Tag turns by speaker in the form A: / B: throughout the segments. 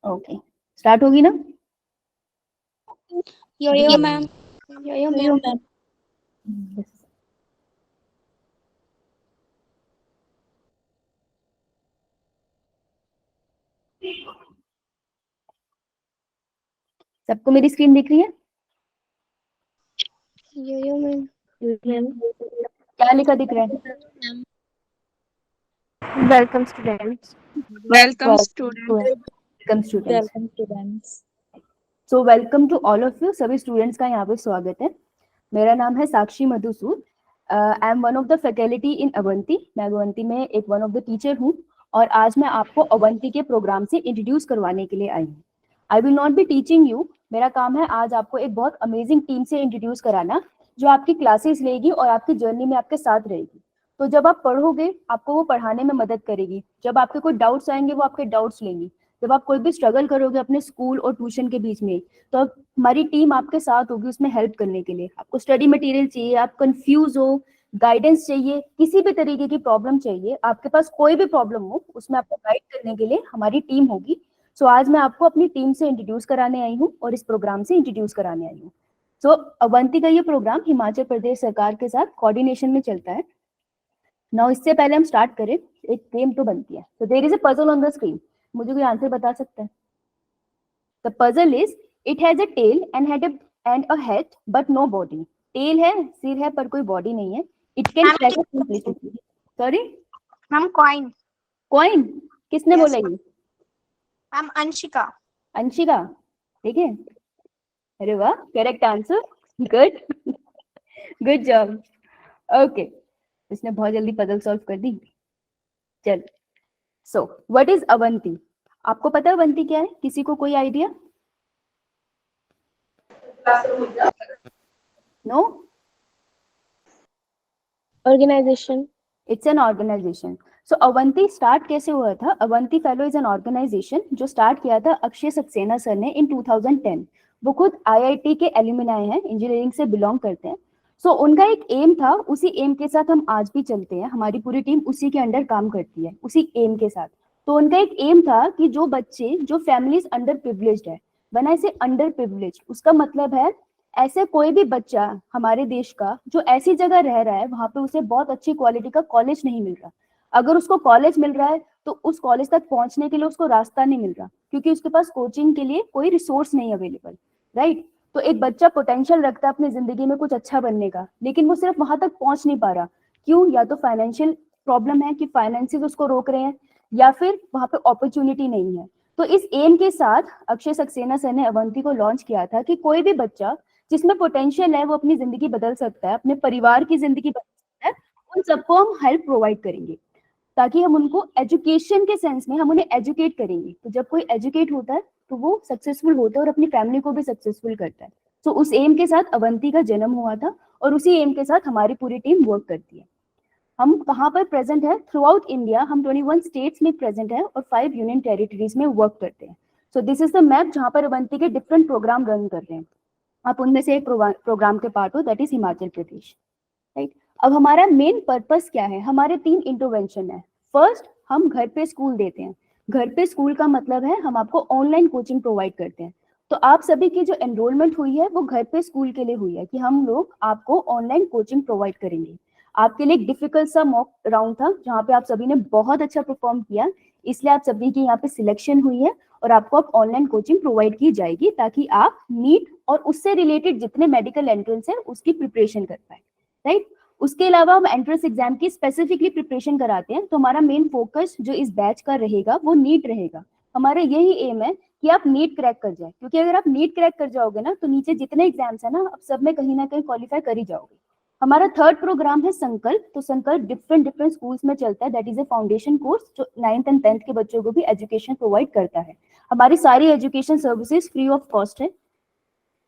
A: Okay, start होगी ना?
B: Yo ma'am. Yo ma'am.
A: सबको मेरी स्क्रीन दिख रही है?
B: Yo ma'am.
A: क्या लिखा दिख रहा है?
B: Welcome students.
A: Welcome students. So welcome to all of you, सभी स्टूडेंट्स का यहाँ पे स्वागत है। मेरा नाम है Sakshi Madhusud. I am one of the faculty in Avanti. मैं अवंती में एक वन ऑफ द टीचर हूँ और आज मैं आपको अवंती के प्रोग्राम से इंट्रोड्यूस करवाने के लिए आई हूँ। I will not be teaching you, मेरा काम है आज आपको एक बहुत अमेजिंग टीम से इंट्रोड्यूस कराना जो आपकी क्लासेस लेगी और आपकी जर्नी में आपके साथ रहेगी। तो जब आप पढ़ोगे आपको वो पढ़ाने में मदद करेगी, जब आपके कोई डाउट्स आएंगे वो आपके डाउट्स लेंगी, जब आप कोई भी स्ट्रगल करोगे अपने स्कूल और ट्यूशन के बीच में तो हमारी टीम आपके साथ होगी उसमें हेल्प करने के लिए। आपको स्टडी मटेरियल चाहिए, आप कंफ्यूज हो, गाइडेंस चाहिए, किसी भी तरीके की प्रॉब्लम चाहिए, आपके पास कोई भी प्रॉब्लम हो उसमें आपको गाइड करने के लिए हमारी टीम होगी। सो आज मैं आपको अपनी टीम से इंट्रोड्यूस कराने आई हूँ और इस प्रोग्राम से इंट्रोड्यूस कराने आई हूँ। सो अवंती का ये प्रोग्राम हिमाचल प्रदेश सरकार के साथ कोऑर्डिनेशन में चलता है। नाउ इससे पहले हम स्टार्ट करें, एक गेम तो बनती है। तो there is a puzzle on the screen, मुझे कोई आंसर बता सकता है? The puzzle is it has a tail and a head but no body. Tail है, सिर है पर कोई बॉडी नहीं है। It can track simplicity. Sorry
B: ma'am coin.
A: Coin? किसने बोला ये?
B: मैम अंशिका।
A: अंशिका, ठीक है। अरे वाह, correct answer, good good job. Okay, इसने बहुत जल्दी पजल सॉल्व कर दी। चल, सो व्हाट इज अवंती? आपको पता है अवंती क्या है? किसी को कोई idea? No?
B: Organisation.
A: It's an organisation. So Avanti start कैसे हुआ था? Avanti fellow is an organisation जो स्टार्ट किया था अक्षय सक्सेना सर ने इन 2010। वो खुद आईआईटी के एल्यूमिनाई हैं, इंजीनियरिंग से बिलोंग करते हैं। सो उनका एक एम था, उसी एम के साथ हम आज भी चलते हैं, हमारी पूरी टीम उसी के अंडर काम करती है, उसी एम के साथ। तो उनका एक एम था कि जो बच्चे, जो फैमिलीज अंडर प्रिविलेज्ड है, when I say under privilege उसका मतलब है ऐसे कोई भी बच्चा हमारे देश का जो ऐसी जगह रह रहा है वहां पे उसे बहुत अच्छी क्वालिटी का कॉलेज नहीं मिल रहा। अगर उसको कॉलेज मिल रहा है तो उस कॉलेज तक पहुंचने के लिए उसको रास्ता नहीं मिल रहा क्योंकि उसके पास कोचिंग के लिए कोई रिसोर्स नहीं अवेलेबल, राइट? तो एक बच्चा पोटेंशियल रखता है अपनी जिंदगी में कुछ अच्छा बनने का, लेकिन वो सिर्फ वहां तक पहुंच नहीं पा रहा। क्यों? या तो फाइनेंशियल प्रॉब्लम है कि फाइनेंसिस उसको रोक रहे हैं, या फिर वहां पे अपॉर्चुनिटी नहीं है। तो इस एम के साथ अक्षय सक्सेना सर ने अवंती को लॉन्च किया था कि कोई भी बच्चा जिसमें पोटेंशियल है वो अपनी जिंदगी बदल सकता है, अपने परिवार की जिंदगी बदल सकता है, उन सबको हम हेल्प प्रोवाइड करेंगे ताकि हम उनको एजुकेशन के सेंस में हम उन्हें एजुकेट करेंगे। तो जब कोई एजुकेट होता है तो वो सक्सेसफुल होता है और अपनी फैमिली को भी सक्सेसफुल करता है। तो उस एम के साथ अवंती का जन्म हुआ था और उसी एम के साथ हमारी पूरी टीम वर्क करती है। हम कहाँ पर प्रेजेंट है? थ्रू आउट इंडिया हम 21 स्टेट्स में प्रेजेंट है और 5 यूनियन टेरिटरीज में वर्क करते हैं। सो दिस इज द मैप जहाँ पर अवंती के डिफरेंट प्रोग्राम रन कर रहे हैं। आप उनमें से एक प्रोग्राम के पार्ट हो, that is Himachal Pradesh, right? अब हमारा मेन पर्पस क्या है? हमारे 3 इंटरवेंशन है। फर्स्ट, हम घर पे स्कूल देते हैं। घर पे स्कूल का मतलब है हम आपको ऑनलाइन कोचिंग प्रोवाइड करते हैं। तो आप सभी की जो एनरोलमेंट हुई है वो घर पे स्कूल के लिए हुई है कि हम लोग आपको ऑनलाइन कोचिंग प्रोवाइड करेंगे। आपके लिए एक डिफिकल्ट सा मॉक राउंड था जहाँ पे आप सभी ने बहुत अच्छा परफॉर्म किया, इसलिए आप सभी की यहाँ पे सिलेक्शन हुई है और आपको अब ऑनलाइन कोचिंग प्रोवाइड की जाएगी ताकि आप नीट और उससे रिलेटेड जितने मेडिकल एंट्रेंस है उसकी प्रिपरेशन कर पाए, राइट? उसके अलावा हम एंट्रेंस एग्जाम की स्पेसिफिकली प्रिपरेशन कराते हैं। तो हमारा मेन फोकस जो इस बैच का रहेगा वो नीट रहेगा। हमारा यही एम है कि आप नीट क्रैक कर जाए, क्योंकि अगर आप नीट क्रैक कर जाओगे ना तो नीचे जितने एग्जाम्स है ना आप सब में कहीं ना कहीं क्वालिफाई कर ही जाओगे। हमारा थर्ड प्रोग्राम है संकल्प। तो संकल्प डिफरेंट स्कूल्स में चलता है, that is a foundation course जो 9th एंड 10th के बच्चों को भी एजुकेशन प्रोवाइड करता है। हमारी सारी education services free of cost है।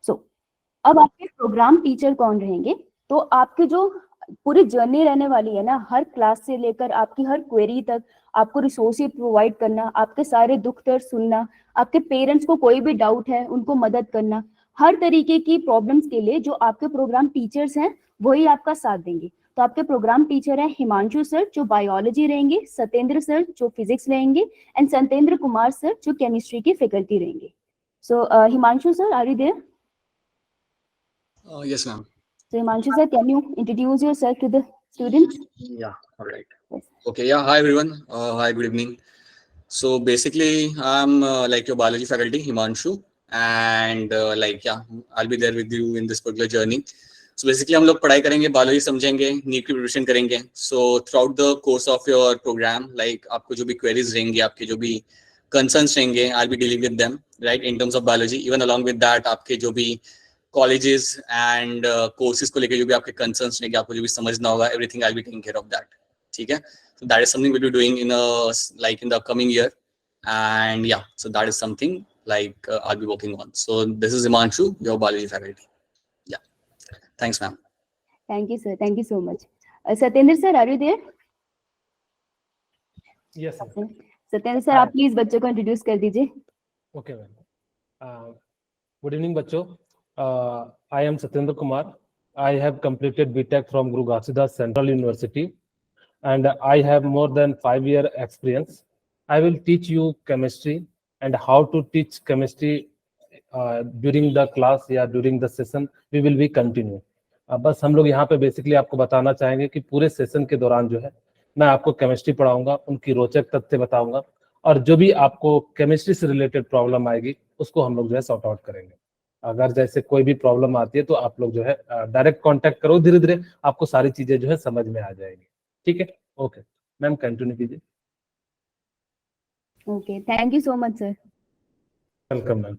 A: सो अब आपके प्रोग्राम टीचर कौन रहेंगे? तो आपकी जो पूरी जर्नी रहने वाली है ना, हर क्लास से लेकर आपकी हर क्वेरी तक आपको रिसोर्सेज प्रोवाइड करना, आपके सारे दुख दर्द सुनना, आपके पेरेंट्स को कोई भी डाउट है उनको मदद करना, हर तरीके की प्रॉब्लम्स के लिए जो आपके प्रोग्राम टीचर्स हैं वही आपका साथ देंगे। तो आपके प्रोग्राम टीचर हैं हिमांशु सर जो बायोलॉजी रहेंगे, सत्येंद्र सर जो फिजिक्स रहेंगे, एंड सत्येंद्र कुमार सर जो केमिस्ट्री की फैकल्टी रहेंगे. So Himanshu sir, are you there?
C: Yes, ma'am.
A: So Himanshu sir, can you introduce yourself to the students?
C: Yeah, all right.
A: Yes.
C: Okay, yeah, hi everyone. Hi, good evening. So basically, I'm like your biology faculty, Himanshu, and I'll be there with you in this particular journey. So basically, हम लोग पढ़ाई करेंगे, biology समझेंगे, NEET की preparation करेंगे. So throughout the course of your program, like आपको जो भी queries रहेंगे, आपके जो भी concerns रहेंगे, I'll be dealing with them, right, in terms of biology. Even along with that, आपके जो भी colleges and courses को लेके जो भी आपके concerns रहेंगे, आपको जो भी समझना होगा, everything I'll be taking care of that. ठीक है? So that is something we'll be doing in the upcoming year, and yeah, so that is something I'll be working on. So this is Himanshu, your biology faculty. Yeah, thanks, ma'am.
A: Thank you, sir. Thank you so much. Satyendra sir, are you there?
D: Yes, sir.
A: Okay. Satyendra sir, आप please बच्चों को introduce कर दीजिए.
D: Okay, ma'am. Good evening, बच्चों. I am Satyendra Kumar. I have completed BTech from Guru Ghazidas Central University, and I have more than 5-year experience. I will teach you chemistry and how to teach chemistry during the class या during the session. We will be continue. बस हम लोग यहाँ पे basically आपको बताना चाहेंगे कि पूरे सेशन के दौरान जो है मैं आपको केमिस्ट्री पढ़ाऊंगा, उनकी रोचक तथ्य बताऊंगा, और जो भी आपको केमिस्ट्री से रिलेटेड प्रॉब्लम आएगी उसको हम लोग जो है सॉर्ट आउट करेंगे. अगर जैसे कोई भी प्रॉब्लम आती है तो आप लोग जो है डायरेक्ट कांटेक्ट करो, धीरे धीरे आपको सारी चीजें जो है समझ में आ जाएगी. ठीक है? ओके मैम, कंटिन्यू कीजिए.
A: Okay, thank you so much sir.
D: Welcome ma'am.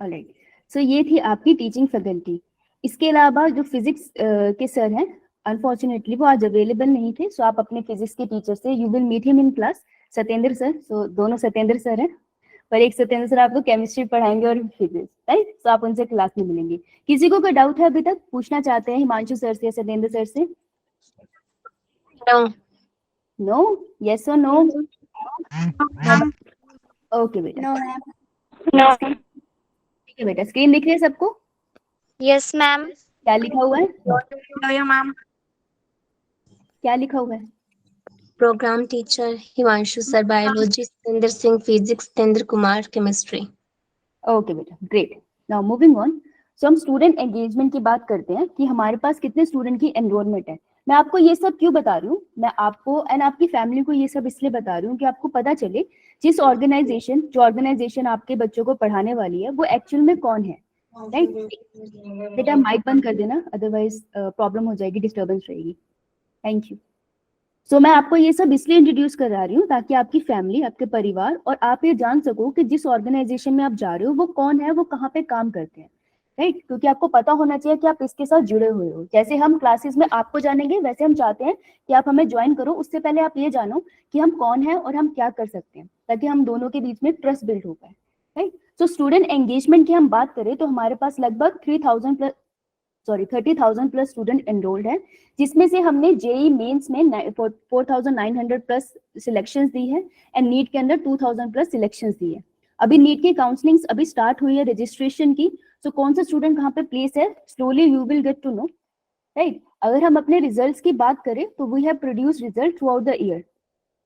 A: Alright, so ये थी आपकी टीचिंग फैकल्टी. इसके अलावा जो फिजिक्स के सर हैं, अनफॉर्चुनेटली वो आज अवेलेबल नहीं थे. सो आप अपने फिजिक्स के टीचर से you will meet him in class, Satyendra sir. So दोनों सत्येंद्र सर हैं, पर एक सत्येंद्र सर आपको केमिस्ट्री पढ़ाएंगे और फिजिक्स, राइट? सो आप उनसे क्लास में मिलेंगे. किसी को कोई डाउट है अभी तक पूछना चाहते हैं हिमांशु सर से या सत्येंद्र सर से?
B: No.
A: नो? यस और नो? ओके बेटा.
B: No, ma'am. No.
A: ठीक है बेटा, स्क्रीन दिख रही है सबको?
B: Yes, ma'am.
A: क्या लिखा हुआ है?
B: No, ma'am.
A: क्या लिखा हुआ है?
B: Program teacher Himanshu sir, biology, Satinder Singh, physics, Tendra Kumar, chemistry.
A: Okay बेटा, great. Now moving on. So हम स्टूडेंट एंगेजमेंट की बात करते हैं कि हमारे पास कितने स्टूडेंट की एनरोलमेंट है. मैं आपको ये सब क्यों बता रही हूँ? मैं आपको एंड आपकी फैमिली को ये सब इसलिए बता रही हूँ कि आपको पता चले जो ऑर्गेनाइजेशन आपके बच्चों को पढ़ाने वाली है वो एक्चुअल में कौन है, राइट? बेटा माइक बंद कर देना, अदरवाइज प्रॉब्लम हो जाएगी, डिस्टर्बेंस रहेगी. Thank you. सो मैं आपको ये सब इसलिए इंट्रोड्यूस करा रही हूँ ताकि आपकी फैमिली, आपके परिवार और आप ये जान सको कि जिस ऑर्गेनाइजेशन में आप जा रहे हो वो कौन है, वो कहाँ पे काम करते हैं, राइट? क्योंकि आपको पता होना चाहिए कि आप इसके साथ जुड़े हुए हो. जैसे हम क्लासेस में आपको जानेंगे वैसे हम चाहते हैं कि आप हमें ज्वाइन करो. उससे पहले आप ये जानो कि हम कौन है और हम क्या कर सकते हैं, ताकि हम दोनों के बीच में ट्रस्ट बिल्ड हो पाए, राइट? सो स्टूडेंट एंगेजमेंट की हम बात करें तो हमारे पास लगभग 30,000 प्लस स्टूडेंट एनरोल्ड है, जिसमें से हमने जेई मेंस में 4,900 प्लस सिलेक्शंस दी है एंड नीट के अंदर 2,000 प्लस सिलेक्शंस दी है. अभी नीट की काउंसलिंग अभी स्टार्ट हुई है रजिस्ट्रेशन की. सो कौन सा स्टूडेंट कहाँ पे प्लेस है, slowly you will get to know, right? अगर हम अपने रिजल्ट्स की बात करें तो we have produce result throughout the year.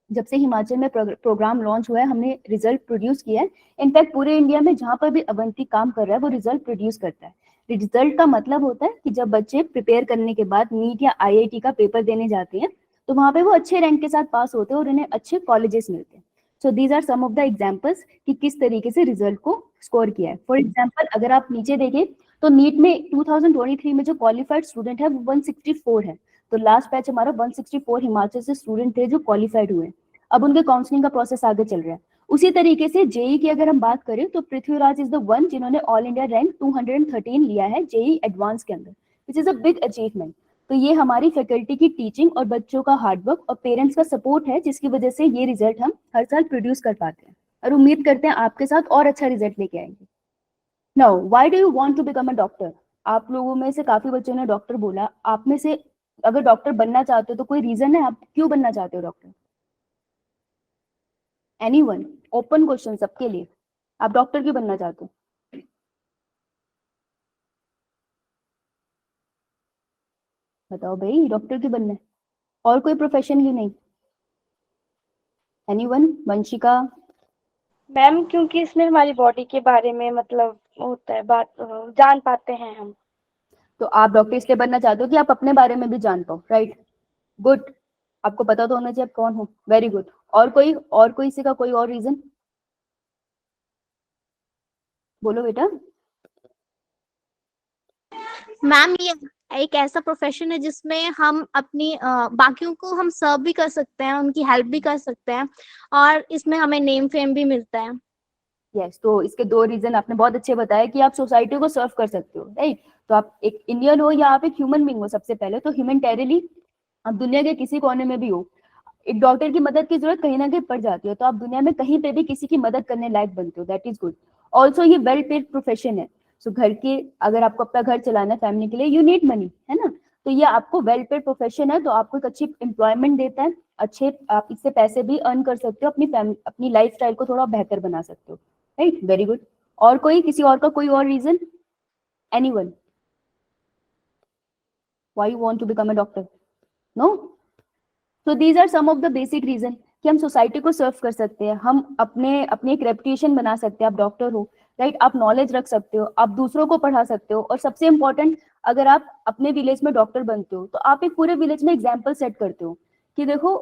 A: जब से हिमाचल में प्रोग्राम लॉन्च हुआ है हमने रिजल्ट प्रोड्यूस किया है. इनफैक्ट पूरे इंडिया में जहां पर भी अवंती काम कर रहा है वो रिजल्ट प्रोड्यूस करता है. रिजल्ट का मतलब होता है कि जब बच्चे प्रिपेयर करने के बाद नीट या आईआईटी का पेपर देने जाते हैं तो वहां पे वो अच्छे रैंक के साथ पास होते हैं और उन्हें अच्छे कॉलेजेस मिलते हैं. So these are some of the examples कि किस तरीके से रिजल्ट को स्कोर किया है. फॉर एग्जांपल अगर आप नीचे देखें तो नीट में 2023 में जो क्वालिफाइड स्टूडेंट है वो 164 है. तो लास्ट बैच हमारा 164 हिमाचल से स्टूडेंट थे जो क्वालिफाइड हुए. अब उनके काउंसलिंग का प्रोसेस आगे चल रहा है. उसी तरीके से जेई की अगर हम बात करें तो पृथ्वीराज इज द वन जिन्होंने ऑल इंडिया रैंक 213 लिया है जेई एडवांस के अंदर, which is a big achievement. तो ये हमारी फैकल्टी की टीचिंग और बच्चों का हार्डवर्क और पेरेंट्स का सपोर्ट है जिसकी वजह से ये रिजल्ट हम हर साल प्रोड्यूस कर पाते हैं और उम्मीद करते हैं आपके साथ और अच्छा रिजल्ट लेके आएंगे. Now why do you want to become a doctor? आप लोगों में से काफी बच्चों ने डॉक्टर बोला. आप में से अगर डॉक्टर बनना चाहते हो तो कोई रीजन है आप क्यों बनना चाहते हो डॉक्टर? एनीवन? ओपन क्वेश्चन सबके लिए. आप डॉक्टर क्यों बनना चाहते हो? बताओ भाई, डॉक्टर क्यों बनना है? और कोई प्रोफेशन क्यों नहीं? एनीवन? वंशिका?
E: मैम क्योंकि इसमें हमारी बॉडी के बारे में मतलब होता है बात, जान पाते हैं हम।
A: तो आप डॉक्टर इसलिए बनना चाहते हो कि आप अपने बारे में भी जान पाओ, राइट? गुड। आपको पता तो होना चाहिए आप कौन हो। Very good. और कोई इसी का कोई और रीजन? बोलो बेटा।
F: मैम ये एक ऐसा प्रोफेशन है जिसमें हम अपनी बाकियों को हम सर्व भी कर सकते हैं, उनकी हेल्प भी कर सकते हैं और इसमें हमें नेम फेम भी मिलता है।
A: यस, तो इसके दो रीजन आपने बहुत अच्छे बताए कि आप सोसाइटी को सर्व कर सकते हो, राइट? तो आप एक इंडियन हो या आप एक ह्यूमन बीइंग हो, सबसे पहले तो ह्यूमैनिटेरियली आप दुनिया के किसी कोने में भी हो, एक डॉक्टर की मदद की जरूरत कहीं ना कहीं पड़ जाती है, तो आप दुनिया में कहीं पे भी किसी की मदद करने लायक बनते हो, दैट इज गुड। ऑल्सो ये वेल पेड प्रोफेशन है। सो घर के, अगर आपको अपना घर चलाना है फैमिली के लिए, यू नीड मनी, है ना? तो ये आपको वेल पेड प्रोफेशन है, तो आपको एक अच्छी एम्प्लॉयमेंट देता है, अच्छे आप इससे पैसे भी अर्न कर सकते हो, अपनी लाइफ स्टाइल को थोड़ा बेहतर बना सकते हो, राइट? Very good. और कोई, किसी और का कोई और reason? Anyone? Why you want to become a doctor? No? So these are some of the basic reason कि हम सोसाइटी को सर्व कर सकते हैं, हम अपनी एक रेपुटेशन बना सकते हैं। आप डॉक्टर हो, राइट? आप नॉलेज रख सकते हो, आप दूसरों को पढ़ा सकते हो, और सबसे इम्पोर्टेंट, अगर आप अपने विलेज में डॉक्टर बनते हो तो आप एक पूरे विलेज में एग्जाम्पल सेट करते हो कि देखो,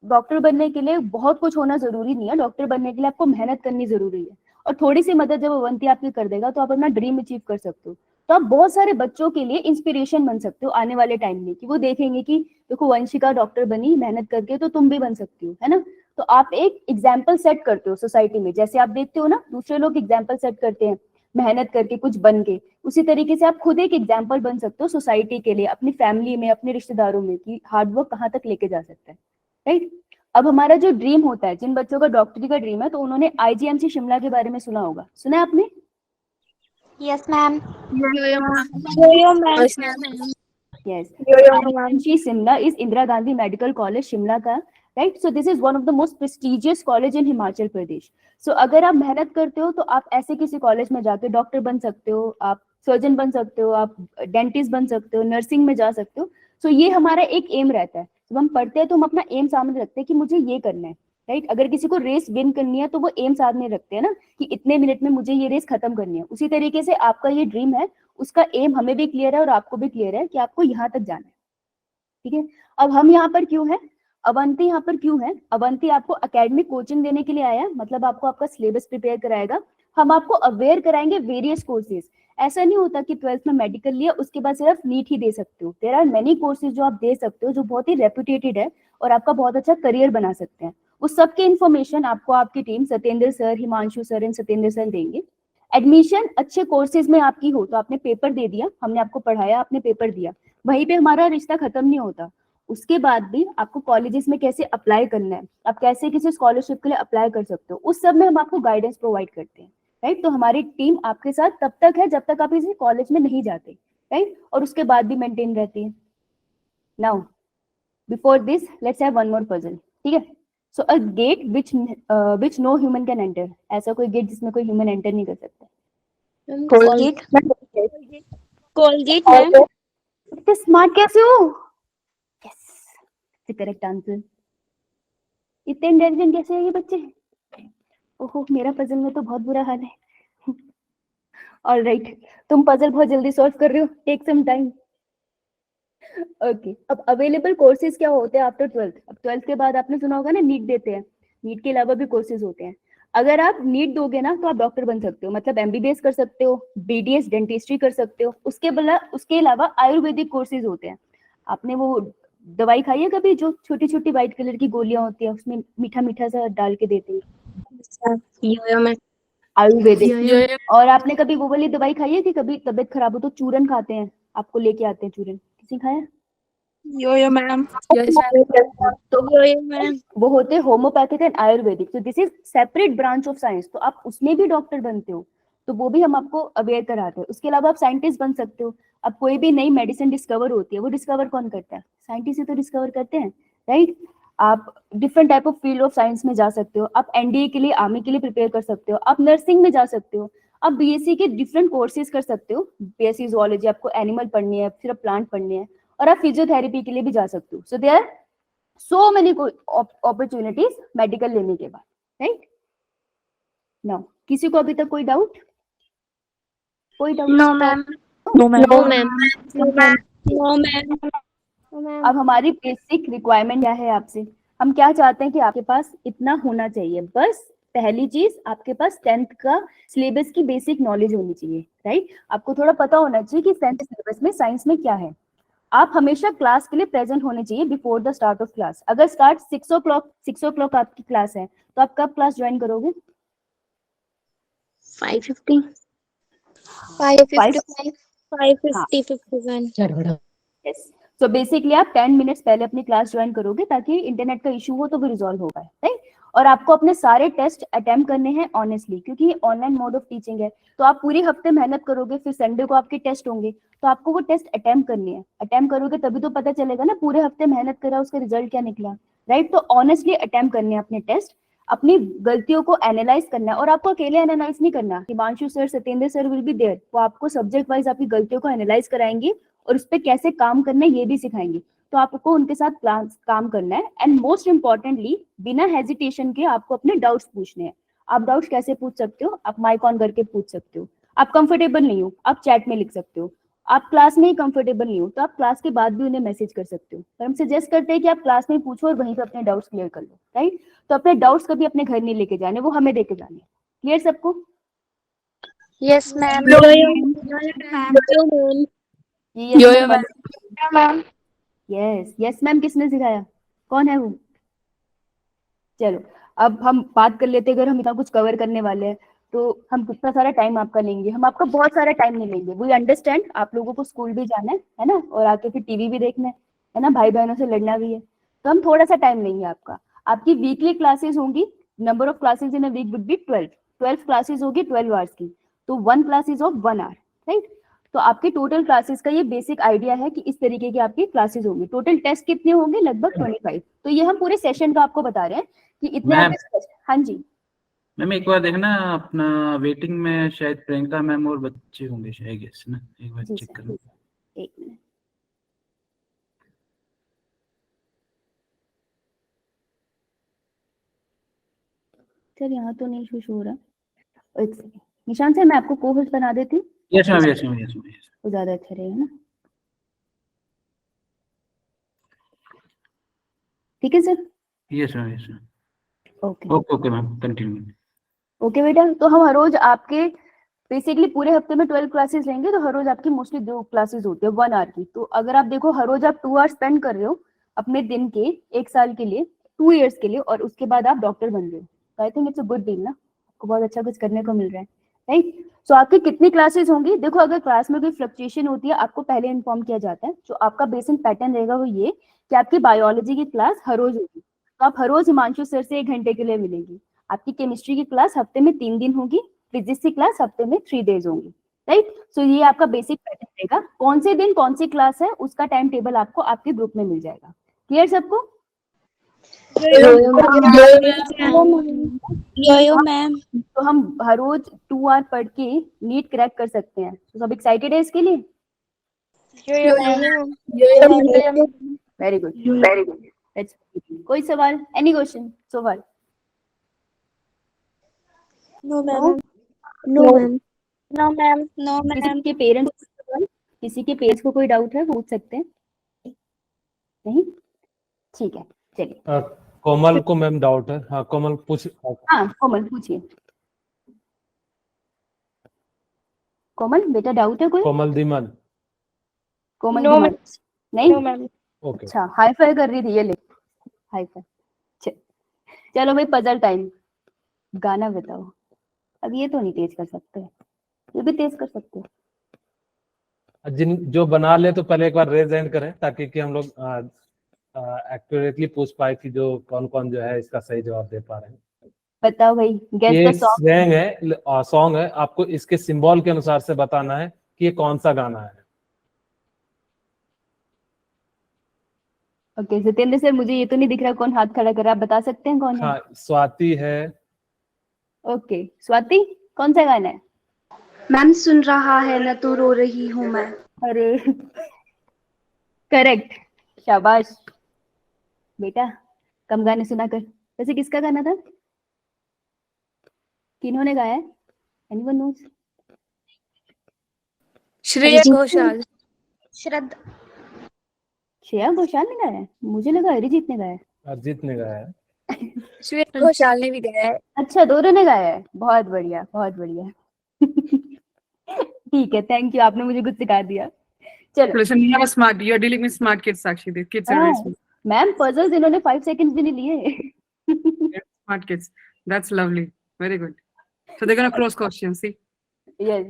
A: डॉक्टर बनने के लिए बहुत कुछ होना जरूरी नहीं है, डॉक्टर बनने के लिए आपको मेहनत करनी जरूरी है, और थोड़ी सी मदद जब अवंती आपकी कर देगा तो आप अपना ड्रीम अचीव कर सकते हो। तो आप बहुत सारे बच्चों के लिए इंस्पिरेशन बन सकते हो आने वाले टाइम में, कि वो देखेंगे कि देखो वंशिका डॉक्टर बनी मेहनत करके, तो तुम भी बन सकती हो, है ना? तो आप एक एग्जाम्पल सेट करते हो सोसाइटी में, जैसे आप देखते हो ना दूसरे लोग एग्जाम्पल सेट करते हैं मेहनत करके कुछ बन के, उसी तरीके से आप खुद एक एग्जाम्पल बन सकते हो सोसाइटी के लिए, अपनी फैमिली में, अपने रिश्तेदारों में, कि हार्डवर्क कहाँ तक लेके जा सकता है, राइट? अब हमारा जो ड्रीम होता है, जिन बच्चों का डॉक्टरी का ड्रीम है, तो उन्होंने IGMC शिमला के बारे में सुना होगा, सुना है आपने?
F: Yes ma'am.
E: Yo ma'am.
A: Yes.
E: Yo, ma'am.
A: IGMC Shimla is Indira Gandhi Medical College Shimla का, right? So this is one of the most prestigious college in Himachal Pradesh. So अगर आप मेहनत करते हो तो आप ऐसे किसी कॉलेज में जाके डॉक्टर बन सकते हो, आप सर्जन बन सकते हो, आप डेंटिस्ट बन सकते हो, नर्सिंग में जा सकते हो। So ये हमारा एक एम रहता है, जब हम पढ़ते हैं तो हम अपना एम सामने रखते हैं कि मुझे ये करना है, राइट? अगर किसी को रेस विन करनी है तो वो एम सामने रखते हैं ना, कि इतने मिनट में मुझे ये रेस खत्म करनी है। उसी तरीके से आपका ये ड्रीम है, उसका एम हमें भी क्लियर है और आपको भी क्लियर है कि आपको यहाँ तक जाना है, ठीक है? अब हम यहाँ पर क्यों है, अवंती यहाँ पर क्यों है? अवंती आपको एकेडमिक कोचिंग देने के लिए आया है, मतलब आपको आपका सिलेबस प्रिपेयर कराएगा, हम आपको अवेयर कराएंगे वेरियस कोर्सेज। ऐसा नहीं होता कि 12th में मेडिकल लिया उसके बाद सिर्फ नीट ही दे सकते हो, देयर आर मेनी कोर्सेज जो आप दे सकते हो, जो बहुत ही रेपुटेटेड है और आपका बहुत अच्छा करियर बना सकते हैं। उस सबके इन्फॉर्मेशन आपको आपकी team Satyendra sir, Himanshu sir and Satyendra sir देंगे। एडमिशन अच्छे कोर्सेज में आपकी हो तो आपने पेपर दे दिया, हमने आपको पढ़ाया, आपने पेपर दिया, वहीं पे हमारा रिश्ता खत्म नहीं होता। उसके बाद भी आपको कॉलेजेस में कैसे अप्लाई करना है, आप कैसे किसी स्कॉलरशिप के लिए अप्लाई कर सकते हो, उस सब में हम आपको गाइडेंस प्रोवाइड करते हैं, राइट? तो हमारी टीम आपके साथ तब तक है जब तक आप किसी कॉलेज में नहीं जाते, राइट? और उसके बाद भी मेंटेन रहती है। Now before this let's have one more puzzle, ठीक है? So a gate which no human can enter, ऐसा कोई गेट जिसमें कोई ह्यूमन एंटर नहीं कर सकता।
B: कोलगेट।
F: Colgate ma'am.
A: इतने स्मार्ट कैसे हो? Yes, correct answer. इतने इंटेलिजेंट कैसे है ये बच्चे? ओहो, मेरा पजल में तो बहुत बुरा हाल है। ऑलराइट, तुम पजल बहुत जल्दी सॉल्व कर रहे हो, टेक सम टाइम। ओके, अब अवेलेबल कोर्सेज क्या होते हैं आफ्टर 12th? अब 12th के बाद आपने सुना होगा ना नीट देते हैं, नीट के अलावा भी कोर्सेज होते हैं। अगर आप नीट दोगे ना तो आप डॉक्टर बन सकते हो, मतलब MBBS कर सकते हो, BDS डेंटिस्ट्री कर सकते हो, उसके अलावा आयुर्वेदिक कोर्सेज होते हैं। आपने वो दवाई खाई है कभी, जो छोटी छोटी व्हाइट कलर की गोलियां होती है, उसमें मीठा मीठा सा डाल के देते हैं,
B: यो मैम।
A: आयुर्वेदिक। और आपने कभी वो वाली दवाई खाई है कि कभी तबीयत खराब हो तो चूरन खाते हैं, आपको लेके आते हैं चूरन, किसी खाया?
E: यो मैम।
A: तो वो होते हैं होम्योपैथिक एंड आयुर्वेदिक, तो this is separate branch of science, तो आप उसमें भी डॉक्टर बनते हो, तो वो भी हम आपको अवेयर कराते हैं। उसके अलावा आप साइंटिस्ट बन सकते हो। अब कोई भी नई मेडिसिन डिस्कवर होती है, वो डिस्कवर कौन करता है? साइंटिस्ट ही तो डिस्कवर करते हैं, राइट? आप different type of field of science में जा सकते हो, आप NDA के लिए, आर्मी के लिए प्रिपेयर कर सकते हो, आप नर्सिंग में जा सकते हो, आप BSc के डिफरेंट कोर्सेज कर सकते हो। BSc जूलॉजी, आपको एनिमल पढ़नी है, फिर प्लांट पढ़नी है, और आप फिजियोथेरेपी के लिए भी जा सकते हो. So there so many opportunities medical लेने के बाद, राइट. नाउ किसी को अभी तक कोई डाउट? कोई doubt?
E: No ma'am.
B: No, ma'am.
E: No ma'am.
A: अब हमारी बेसिक रिक्वायरमेंट क्या है आपसे? हम क्या चाहते हैं कि आपके पास इतना होना चाहिए. बस पहली चीज, आपके पास 10th का सिलेबस की बेसिक नॉलेज होनी चाहिए, राइट. आपको थोड़ा पता होना चाहिए कि 10th सिलेबस में साइंस में क्या है. आप हमेशा क्लास के लिए प्रेजेंट होने चाहिए before the start of class. अगर स्टार्ट 6 o'clock आपकी क्लास है तो आप कब क्लास ज्वाइन करोगे?
B: 5:50.
E: 5:55.
B: 5:50, 51.
A: यस. सो बेसिकली आप 10 मिनट्स पहले अपनी क्लास ज्वाइन करोगे ताकि इंटरनेट का इशू हो तो वो रिजॉल्व हो पाए, राइट. और आपको अपने सारे टेस्ट अटेम्प्ट करने हैं ऑनेस्टली, क्योंकि ऑनलाइन मोड ऑफ टीचिंग है. तो आप पूरी हफ्ते मेहनत करोगे, फिर संडे को आपके टेस्ट होंगे, तो आपको वो टेस्ट अटेम्प्ट करनी है. अटेम्प्ट करोगे तभी तो पता चलेगा ना पूरे हफ्ते मेहनत करा उसका रिजल्ट क्या निकला, राइट. तो ऑनेस्टली अटेम्प्ट करने हैं अपने टेस्ट, अपनी गलतियों को एनालाइज करना है. और आपको अकेले एनालाइज नहीं करना, Himanshu sir, Satyendra sir will be there. वो आपको सब्जेक्ट वाइज आपकी गलतियों को एनालाइज कराएंगे और उस पर कैसे काम करना है ये भी सिखाएंगे. तो आपको उनके साथ काम करना है. एंड मोस्ट इंपॉर्टेंटली बिना हेजिटेशन के आपको अपने डाउट्स पूछने हैं. आप डाउट्स कैसे पूछ सकते हो? आप माइक ऑन करके पूछ सकते हो. आप कंफर्टेबल नहीं हो, आप चैट में लिख सकते हो. आप क्लास में ही कंफर्टेबल नहीं हो तो आप क्लास के बाद भी उन्हें मैसेज कर सकते हो. पर हम सजेस्ट करते हैं कि आप क्लास में पूछो और वहीं पे अपने डाउट्स क्लियर कर लो, राइट. तो अपने डाउट्स कभी अपने घर नहीं लेके जाने, वो हमें देके जाने. क्लियर सबको?
E: Yes ma'am. Ma'am.
A: Yes yes ma'am किसने सिखाया? कौन है वो? चलो अब हम बात कर लेते हैं. अगर हम इतना कुछ कवर करने वाले हैं तो हम कितना सारा टाइम आपका लेंगे? हम आपका बहुत सारा टाइम नहीं लेंगे. वी अंडरस्टैंड आप लोगों को स्कूल भी जाना है ना, और आके फिर टीवी भी देखना है ना, भाई बहनों से लड़ना भी है. तो हम थोड़ा सा टाइम लेंगे आपका. आपकी वीकली क्लासेस होंगी. Number of classes in a week would be 12 classes होगी 12 आवर्स की. तो 1 class is of 1 hour, right. तो आपके टोटल क्लासेस का ये बेसिक आइडिया है कि इस तरीके की आपकी क्लासेस होंगी. टोटल टेस्ट कितने होंगे? लगभग 25. तो ये हम पूरे सेशन का आपको बता रहे हैं कि इतने
G: मैम,
A: आपके. हाँ जी
G: मैम एक बार देखना अपना वेटिंग में शायद प्रियंका मैम और बच्चे होंगे शायद, गेस ना, एक बार
A: जी
G: चेक
A: सर,
G: करो.
A: एक मिनट. सर यहाँ तो नहीं शो हो रहा. एक सेकंड निशान सर, मैं आपको को-होस्ट बना देती हूँ,
G: yes ma'am, yes ma'am, yes ma'am.
A: तो ज्यादा अच्छा रहेगा ना. ठीक है sir?
G: Yes ma'am, yes ma'am.
A: Okay
G: okay okay ma'am, continue.
A: Okay बेटा. तो हम हर रोज आपके बेसिकली पूरे हफ्ते में 12 क्लासेस लेंगे. तो हर रोज आपकी मोस्टली 2 क्लासेस होती है 1 आवर की. तो अगर आप देखो हर रोज आप 2 आवर स्पेंड कर रहे हो अपने दिन के 1 साल के लिए, 2 इयर्स के लिए, और उसके बाद आप डॉक्टर बन रहे हो, तो I think it's a good deal ना. आपको बहुत अच्छा कुछ करने को मिल रहा है, राइट. सो आपकी कितनी क्लासेस होंगी? देखो अगर क्लास में कोई फ्लक्चुएशन होती है आपको पहले इन्फॉर्म किया जाता है. जो आपका बेसिक पैटर्न रहेगा वो ये कि आपकी बायोलॉजी की क्लास हर रोज होगी. तो आप हर रोज हिमांशु सर से 1 घंटे के लिए मिलेंगी. आपकी केमिस्ट्री की क्लास हफ्ते में 3 दिन होगी. फिजिक्स की क्लास हफ्ते में 3 डेज होंगी, राइट. सो ये आपका बेसिक पैटर्न रहेगा. कौन से दिन कौन सी क्लास है उसका टाइम टेबल आपको आपके ग्रुप में मिल जाएगा. क्लियर सबको?
E: यो मैम.
A: तो हम हर रोज 2 आवर पढ़ के नीट क्रैक कर सकते हैं. तो सब एक्साइटेड है इसके लिए? Very good, very good. कोई सवाल? Any question so far?
E: No ma'am. No ma'am. No ma'am. No
A: किसी के पेरेंट्स को कोई डाउट है पूछ सकते हैं? नहीं? ठीक है चलिए.
D: कोमल को मैम डाउट है. हाँ कोमल पूछ.
A: हाँ कोमल पूछिए. कोमल बेटा डाउट है कोई?
D: कोमल धीमन.
A: कोमल
E: No,
A: धीमन? नहीं.
E: No ma'am.
D: ओके.
A: अच्छा हाई फाई कर रही थी, ये ले हाई फाई. चलो भाई पजल टाइम. गाना बताओ. अब ये तो नहीं तेज कर सकते, ये भी तेज कर सकते हो.
D: जिन जो बना ले तो पहले एक बार रेज हैंड करें ताकि कि हम लोग एक्यूरेटली पूछ पाए कि जो कौन कौन जो है इसका सही जवाब दे पा रहे हैं.
A: बताओ भाई. गेस
D: ये
A: द सॉन्ग.
D: सॉन्ग है. आपको इसके सिंबल के अनुसार से बताना है कि ये कौन सा गाना है.
A: ओके सत्येंद्र सर, मुझे ये तो नहीं दिख रहा कौन हाथ खड़ा कर रहा है. आप बता सकते हैं कौन है?
D: हाँ स्वाति है.
A: ओके स्वाति, कौन सा गाना है?
E: मैम सुन रहा है न तो रो रही हूँ मैं.
A: अरे करेक्ट, शाबाश बेटा। कम गाने सुना कर। वैसे किसका गाना था, किन्होंने गाया है, एनीवन नोस?
H: श्रेया घोषाल।
F: श्रद्धा।
A: श्रेया घोषाल ने गाया है? मुझे लगा अरिजीत ने गाया है।
D: अरिजीत ने गाया है।
H: श्रेया घोषाल ने भी गाया है।
A: अच्छा, दोनों ने गाया है, बहुत बढ़िया बहुत बढ़िया। ठीक है, थैंक यू, आपने मुझे कुछ सिखा दिया। चलो
I: Listen, you are smart. You are dealing with smart kids, Sakshi. The kids are very smart.
A: Ma'am, puzzles इन्होंने 5 सेकंड्स भी नहीं लिए।
I: Smart kids. That's lovely. Very good. So they're gonna cross questions. See,
A: Yes,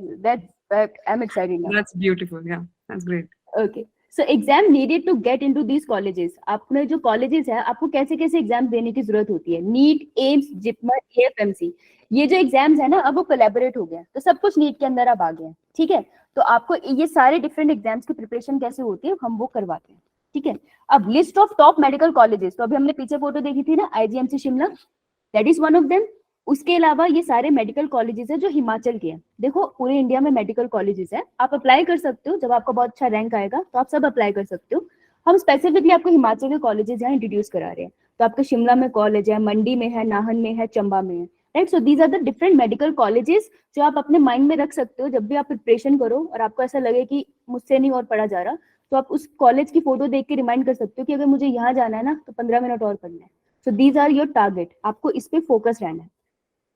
A: I'm excited now.
I: that's beautiful. Yeah, that's great.
A: Okay. So exam needed to get into these colleges. आपने जो colleges है, आपको कैसे कैसे exam देने की जरूरत होती है? नीट, एम्स, जिपमर, AFMC, ये जो एग्जाम्स है ना, अब वो कोलैबोरेट हो गया, तो सब कुछ नीट के अंदर अब आ गया है। ठीक है, तो आपको ये सारे डिफरेंट एग्जाम्स की प्रिपरेशन कैसे होती है, हम वो करवाते हैं। ठीक है, अब list of top medical colleges, तो अभी हमने पीछे फोटो देखी थी ना, IGMC Shimla, that is one of them. उसके अलावा ये सारे मेडिकल कॉलेजेस है जो हिमाचल के हैं। देखो, पूरे इंडिया में मेडिकल कॉलेजेस है, आप अप्लाई कर सकते हो, जब आपका बहुत अच्छा रैंक आएगा तो आप सब अप्लाई कर सकते हो। हम स्पेसिफिकली आपको हिमाचल के कॉलेजेस यहाँ इंट्रोड्यूस करा रहे हैं। तो आपका शिमला में कॉलेज है, मंडी में है, नाहन में है, चंबा में है, right. So these are the different medical colleges जो आप अपने माइंड में रख सकते हो। जब भी आप प्रिपरेशन करो और आपको ऐसा लगे कि मुझसे नहीं और पढ़ा जा रहा, तो आप उस कॉलेज की फोटो देख के रिमाइंड कर सकते हो कि अगर मुझे यहाँ जाना है ना, तो 15 मिनट और पढ़ना है। So these are your target, आपको इस पे फोकस रहना है,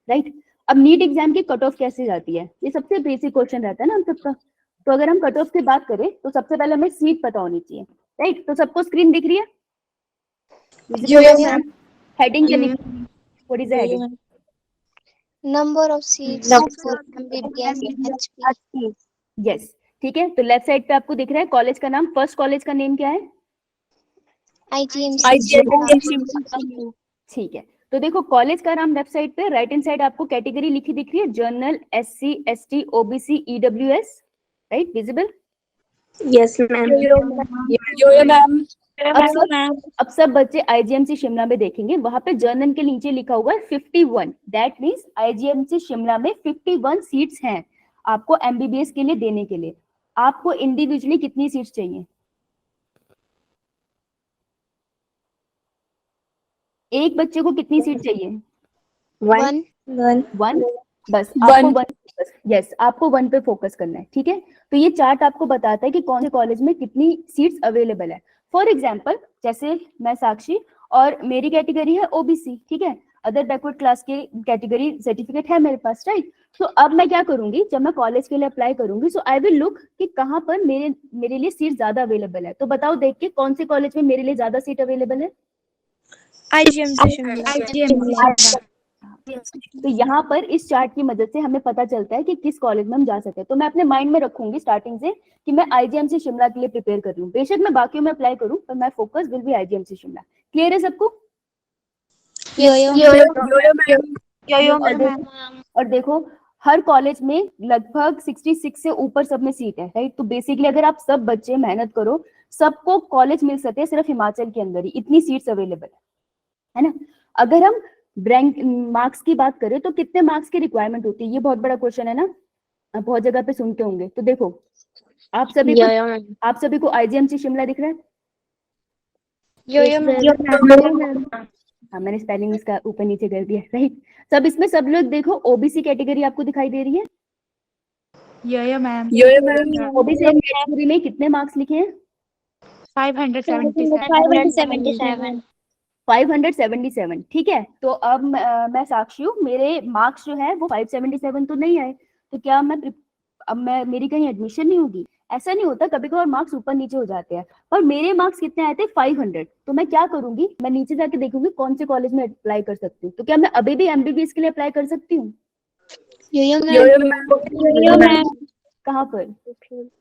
A: राइट। अब नीट एग्जाम की कट ऑफ कैसे जाती है, ये सबसे बेसिक क्वेश्चन रहता है ना हम सबका। तो अगर हम कट ऑफ की बात करें तो सबसे पहले हमें सीट पता होनी चाहिए, राइट। तो सबको स्क्रीन दिख रही है? हेडिंग क्या लिखी है? What is the heading?
F: Number of seats for MBBS HP.
A: Yes, ठीक है। तो लेफ्ट साइड पे आपको दिख रहा है कॉलेज का नाम, फर्स्ट कॉलेज का नेम क्या है?
F: IGMC.
A: ठीक है, तो देखो कॉलेज का नाम लेफ्ट साइड पे, राइट हैंड साइड आपको कैटेगरी लिखी दिख रही है, general, SC, ST, OBC, EWS, right, visible?
B: Yes, ma'am.
H: Yo ma'am.
A: अब सब बच्चे IGMC शिमला में देखेंगे, वहां पे जर्नल के नीचे लिखा हुआ है 51, दैट मींस IGMC शिमला में 51 सीट्स हैं आपको MBBS के लिए देने के लिए। आपको इंडिविजुअली कितनी सीट्स चाहिए? एक बच्चे को कितनी सीट चाहिए?
B: One.
A: वन, बस आपको वन, यस, आपको वन पे फोकस करना है। ठीक है, तो ये चार्ट आपको बताता है कि कौन से कॉलेज में कितनी सीट्स अवेलेबल है। फॉर एग्जाम्पल, जैसे मैं साक्षी और मेरी कैटेगरी है OBC, ठीक है, अदर बैकवर्ड क्लास की कैटेगरी सर्टिफिकेट है मेरे पास, राइट। तो अब मैं क्या करूंगी, जब मैं कॉलेज के लिए अप्लाई करूंगी, सो आई विल लुक कि कहाँ पर मेरे लिए सीट ज्यादा अवेलेबल है। तो बताओ देख के कौन से कॉलेज में मेरे लिए ज्यादा सीट अवेलेबल है?
H: IGMC शिमला।
A: तो यहाँ पर इस चार्ट की मदद से हमें पता चलता है कि किस कॉलेज में हम जा सकते हैं। तो मैं अपने माइंड में रखूंगी स्टार्टिंग से कि मैं IGMC शिमला के लिए प्रिपेयर कर रही हूँ। बेशक मैं बाकियों में अप्लाई करूँ, पर मैं focus will be IGMC Shimla. Clear है सबको? और देखो, हर कॉलेज में लगभग 66 से ऊपर सब में सीट है, राइट। तो बेसिकली अगर आप सब बच्चे मेहनत करो, सबको कॉलेज मिल सकते हैं सिर्फ हिमाचल के अंदर ही, इतनी सीट्स अवेलेबल है ना। अगर हम रैंक मार्क्स की बात करें तो कितने मार्क्स की रिक्वायरमेंट होती है, ये बहुत बड़ा क्वेश्चन है ना, आप बहुत जगह पे सुनते होंगे। तो देखो, आप सभी को IGMC शिमला दिख रहा है? हाँ, मैंने स्पेलिंग इसका ऊपर नीचे कर दिया, राइट। सब इसमें सब लोग देखो, OBC कैटेगरी आपको दिखाई दे रही है? OBC कैटेगरी में कितने मार्क्स लिखे हैं? 577, ठीक है। तो अब मैं साक्षी हूँ, मेरे मार्क्स जो है वो 577 तो नहीं आए, तो क्या अब मेरी कहीं एडमिशन नहीं होगी? ऐसा नहीं होता, कभी कभार मार्क्स ऊपर नीचे हो जाते हैं, पर मेरे मार्क्स कितने आए थे? 500। तो मैं क्या करूंगी, मैं नीचे जाके देखूंगी कौन से कॉलेज में अप्लाई कर सकती हूँ। तो क्या मैं अभी भी MBBS के लिए अप्लाई कर सकती हूँ? कहाँ पर?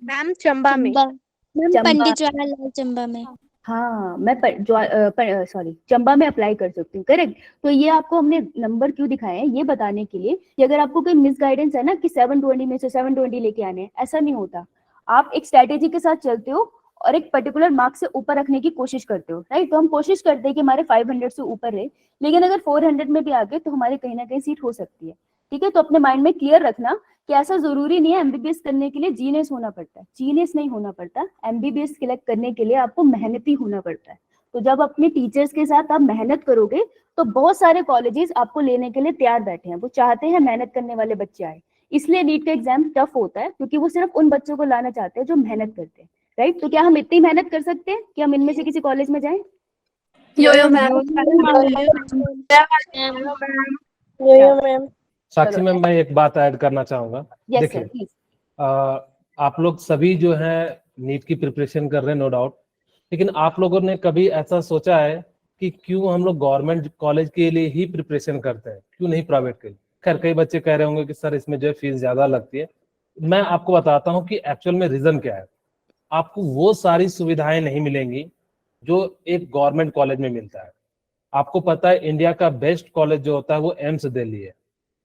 H: मैम चंबा में।
F: पंडित जवाहरलाल चंबा में।
A: हाँ, मैं चंबा में अप्लाई कर सकती हूँ, करेक्ट। तो ये आपको हमने नंबर क्यों दिखाए हैं, ये बताने के लिए कि अगर आपको कोई मिस गाइडेंस है ना कि 720 में से 720 लेके आने हैं, ऐसा नहीं होता। आप एक स्ट्रेटेजी के साथ चलते हो और एक पर्टिकुलर मार्क्स से ऊपर रखने की कोशिश करते हो, राइट। तो हम कोशिश करते हैं कि हमारे 500 से ऊपर रहे, लेकिन अगर 400 में भी आ गए तो हमारी कहीं ना कहीं सीट हो सकती है। ठीक है, तो अपने माइंड में क्लियर रखना कि ऐसा जरूरी नहीं है एमबीबीएस करने के लिए जीनियस होना पड़ता है, जीनियस नहीं होना पड़ता, एमबीबीएस सिलेक्ट करने के लिए आपको मेहनती होना पड़ता है। तो जब अपने टीचर्स के साथ आप मेहनत करोगे तो बहुत सारे कॉलेजेस आपको लेने के लिए तैयार बैठे हैं, वो चाहते हैं मेहनत करने वाले बच्चे आए। इसलिए नीट का एग्जाम टफ होता है, क्योंकि वो सिर्फ उन बच्चों को लाना चाहते हैं जो मेहनत करते हैं, राइट। तो क्या हम इतनी मेहनत कर सकते हैं कि हम इनमें से किसी कॉलेज में जाएं?
H: यो मैम।
D: साक्षी मैम, मैं एक बात ऐड करना चाहूंगा।
A: यस
D: देखिए,
A: सर प्लीज।
D: आप लोग सभी जो है नीट की प्रिपरेशन कर रहे हैं, नो डाउट, लेकिन आप लोगों ने कभी ऐसा सोचा है कि क्यों हम लोग गवर्नमेंट कॉलेज के लिए ही प्रिपरेशन करते हैं, क्यों नहीं प्राइवेट के लिए? खैर, कई बच्चे कह रहे होंगे कि सर इसमें जो है फीस ज्यादा लगती है। मैं आपको बताता हूँ कि एक्चुअल में रीजन क्या है। आपको वो सारी सुविधाएं नहीं मिलेंगी जो एक गवर्नमेंट कॉलेज में मिलता है। आपको पता है इंडिया का बेस्ट कॉलेज जो होता है वो एम्स दिल्ली है।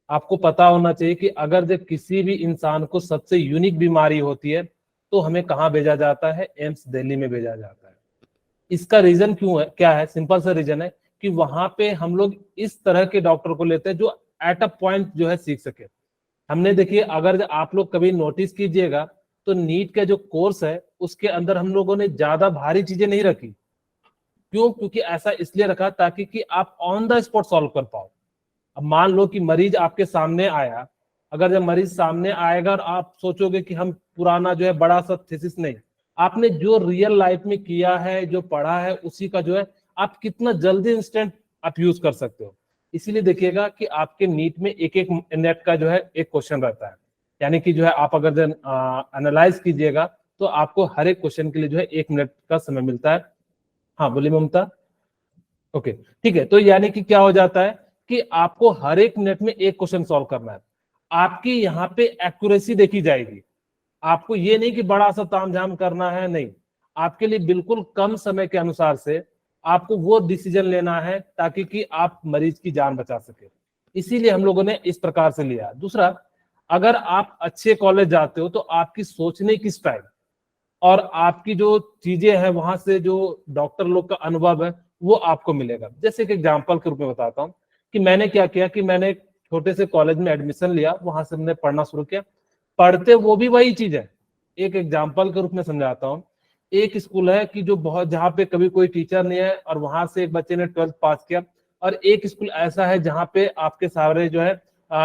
D: आपको पता होना चाहिए कि अगर जब किसी भी इंसान को सबसे यूनिक बीमारी होती है तो हमें कहाँ भेजा जाता है? एम्स दिल्ली में भेजा जाता है। इसका रीजन क्यों है? क्या है? सिंपल सा रीजन है कि वहां पे हम लोग इस तरह के डॉक्टर को लेते हैं जो एट अ पॉइंट जो है सीख सके। हमने देखिए, अगर आप लोग कभी नोटिस कीजिएगा तो नीट का जो कोर्स है उसके अंदर हम लोगों ने ज्यादा भारी चीजें नहीं रखी। क्यों? क्योंकि ऐसा इसलिए रखा ताकि कि आप ऑन द स्पॉट सॉल्व कर पाओ। अब मान लो कि मरीज आपके सामने आया, अगर जब मरीज सामने आएगा और आप सोचोगे कि हम पुराना जो है बड़ा सा थीसिस नहीं, आपने जो रियल लाइफ में किया है, जो पढ़ा है, उसी का जो है आप कितना जल्दी इंस्टेंट आप यूज कर सकते हो। इसीलिए देखिएगा कि आपके नीट में एक एक नेट का जो है एक क्वेश्चन रहता है, यानी कि जो है आप अगर एनालाइज कीजिएगा तो आपको हर एक क्वेश्चन के लिए जो है 1 मिनट का समय मिलता है। हाँ बोलिए ममता। ओके, ठीक है। तो यानी कि क्या हो जाता है कि आपको हर एक मिनट में एक क्वेश्चन सॉल्व करना है। आपकी यहाँ पे एक्यूरेसी देखी जाएगी। आपको ये नहीं कि बड़ा सा तामझाम करना है, नहीं, आपके लिए बिल्कुल कम समय के अनुसार से आपको वो डिसीजन लेना है ताकि कि आप मरीज की जान बचा सके। इसीलिए हम लोगों ने इस प्रकार से लिया। दूसरा, अगर आप अच्छे कॉलेज जाते हो तो आपकी सोचने की स्टाइल और आपकी जो चीजें हैं वहां से जो डॉक्टर लोग का अनुभव है वो आपको मिलेगा। जैसे एक एग्जाम्पल के रूप में बताता हूँ कि मैंने क्या किया कि मैंने एक छोटे से कॉलेज में एडमिशन लिया, वहां से हमने पढ़ना शुरू किया। पढ़ते वो भी वही चीज है। एक एग्जाम्पल के रूप में समझाता हूँ। एक स्कूल है कि जो बहुत, जहाँ पे कभी कोई टीचर नहीं है और वहां से एक बच्चे ने 12th पास किया, और एक स्कूल ऐसा है जहाँ पे आपके सारे जो है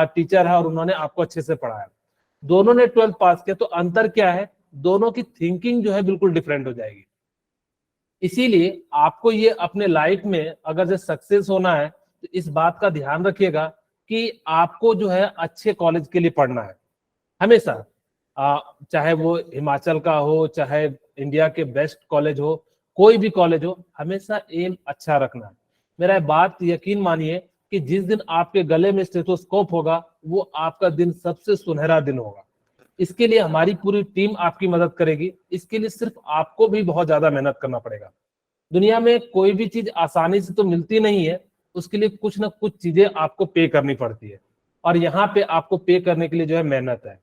D: टीचर है और उन्होंने आपको अच्छे से पढ़ाया। दोनों ने 12th पास किया, तो अंतर क्या है? दोनों की थिंकिंग जो है बिल्कुल डिफरेंट हो जाएगी। इसीलिए आपको ये अपने लाइफ में अगर जो सक्सेस होना है तो इस बात का ध्यान रखिएगा कि आपको जो है अच्छे कॉलेज के लिए पढ़ना है हमेशा। चाहे वो हिमाचल का हो, चाहे इंडिया के बेस्ट कॉलेज हो, कोई भी कॉलेज हो, हमेशा एम अच्छा रखना है। मेरा बात यकीन मानिए कि जिस दिन आपके गले में स्टेथोस्कोप होगा वो आपका दिन सबसे सुनहरा दिन होगा। इसके लिए हमारी पूरी टीम आपकी मदद करेगी। इसके लिए सिर्फ आपको भी बहुत ज्यादा मेहनत करना पड़ेगा। दुनिया में कोई भी चीज आसानी से तो मिलती नहीं है, उसके लिए कुछ ना कुछ चीजें आपको पे करनी पड़ती है, और यहाँ पे आपको पे करने के लिए जो है मेहनत है।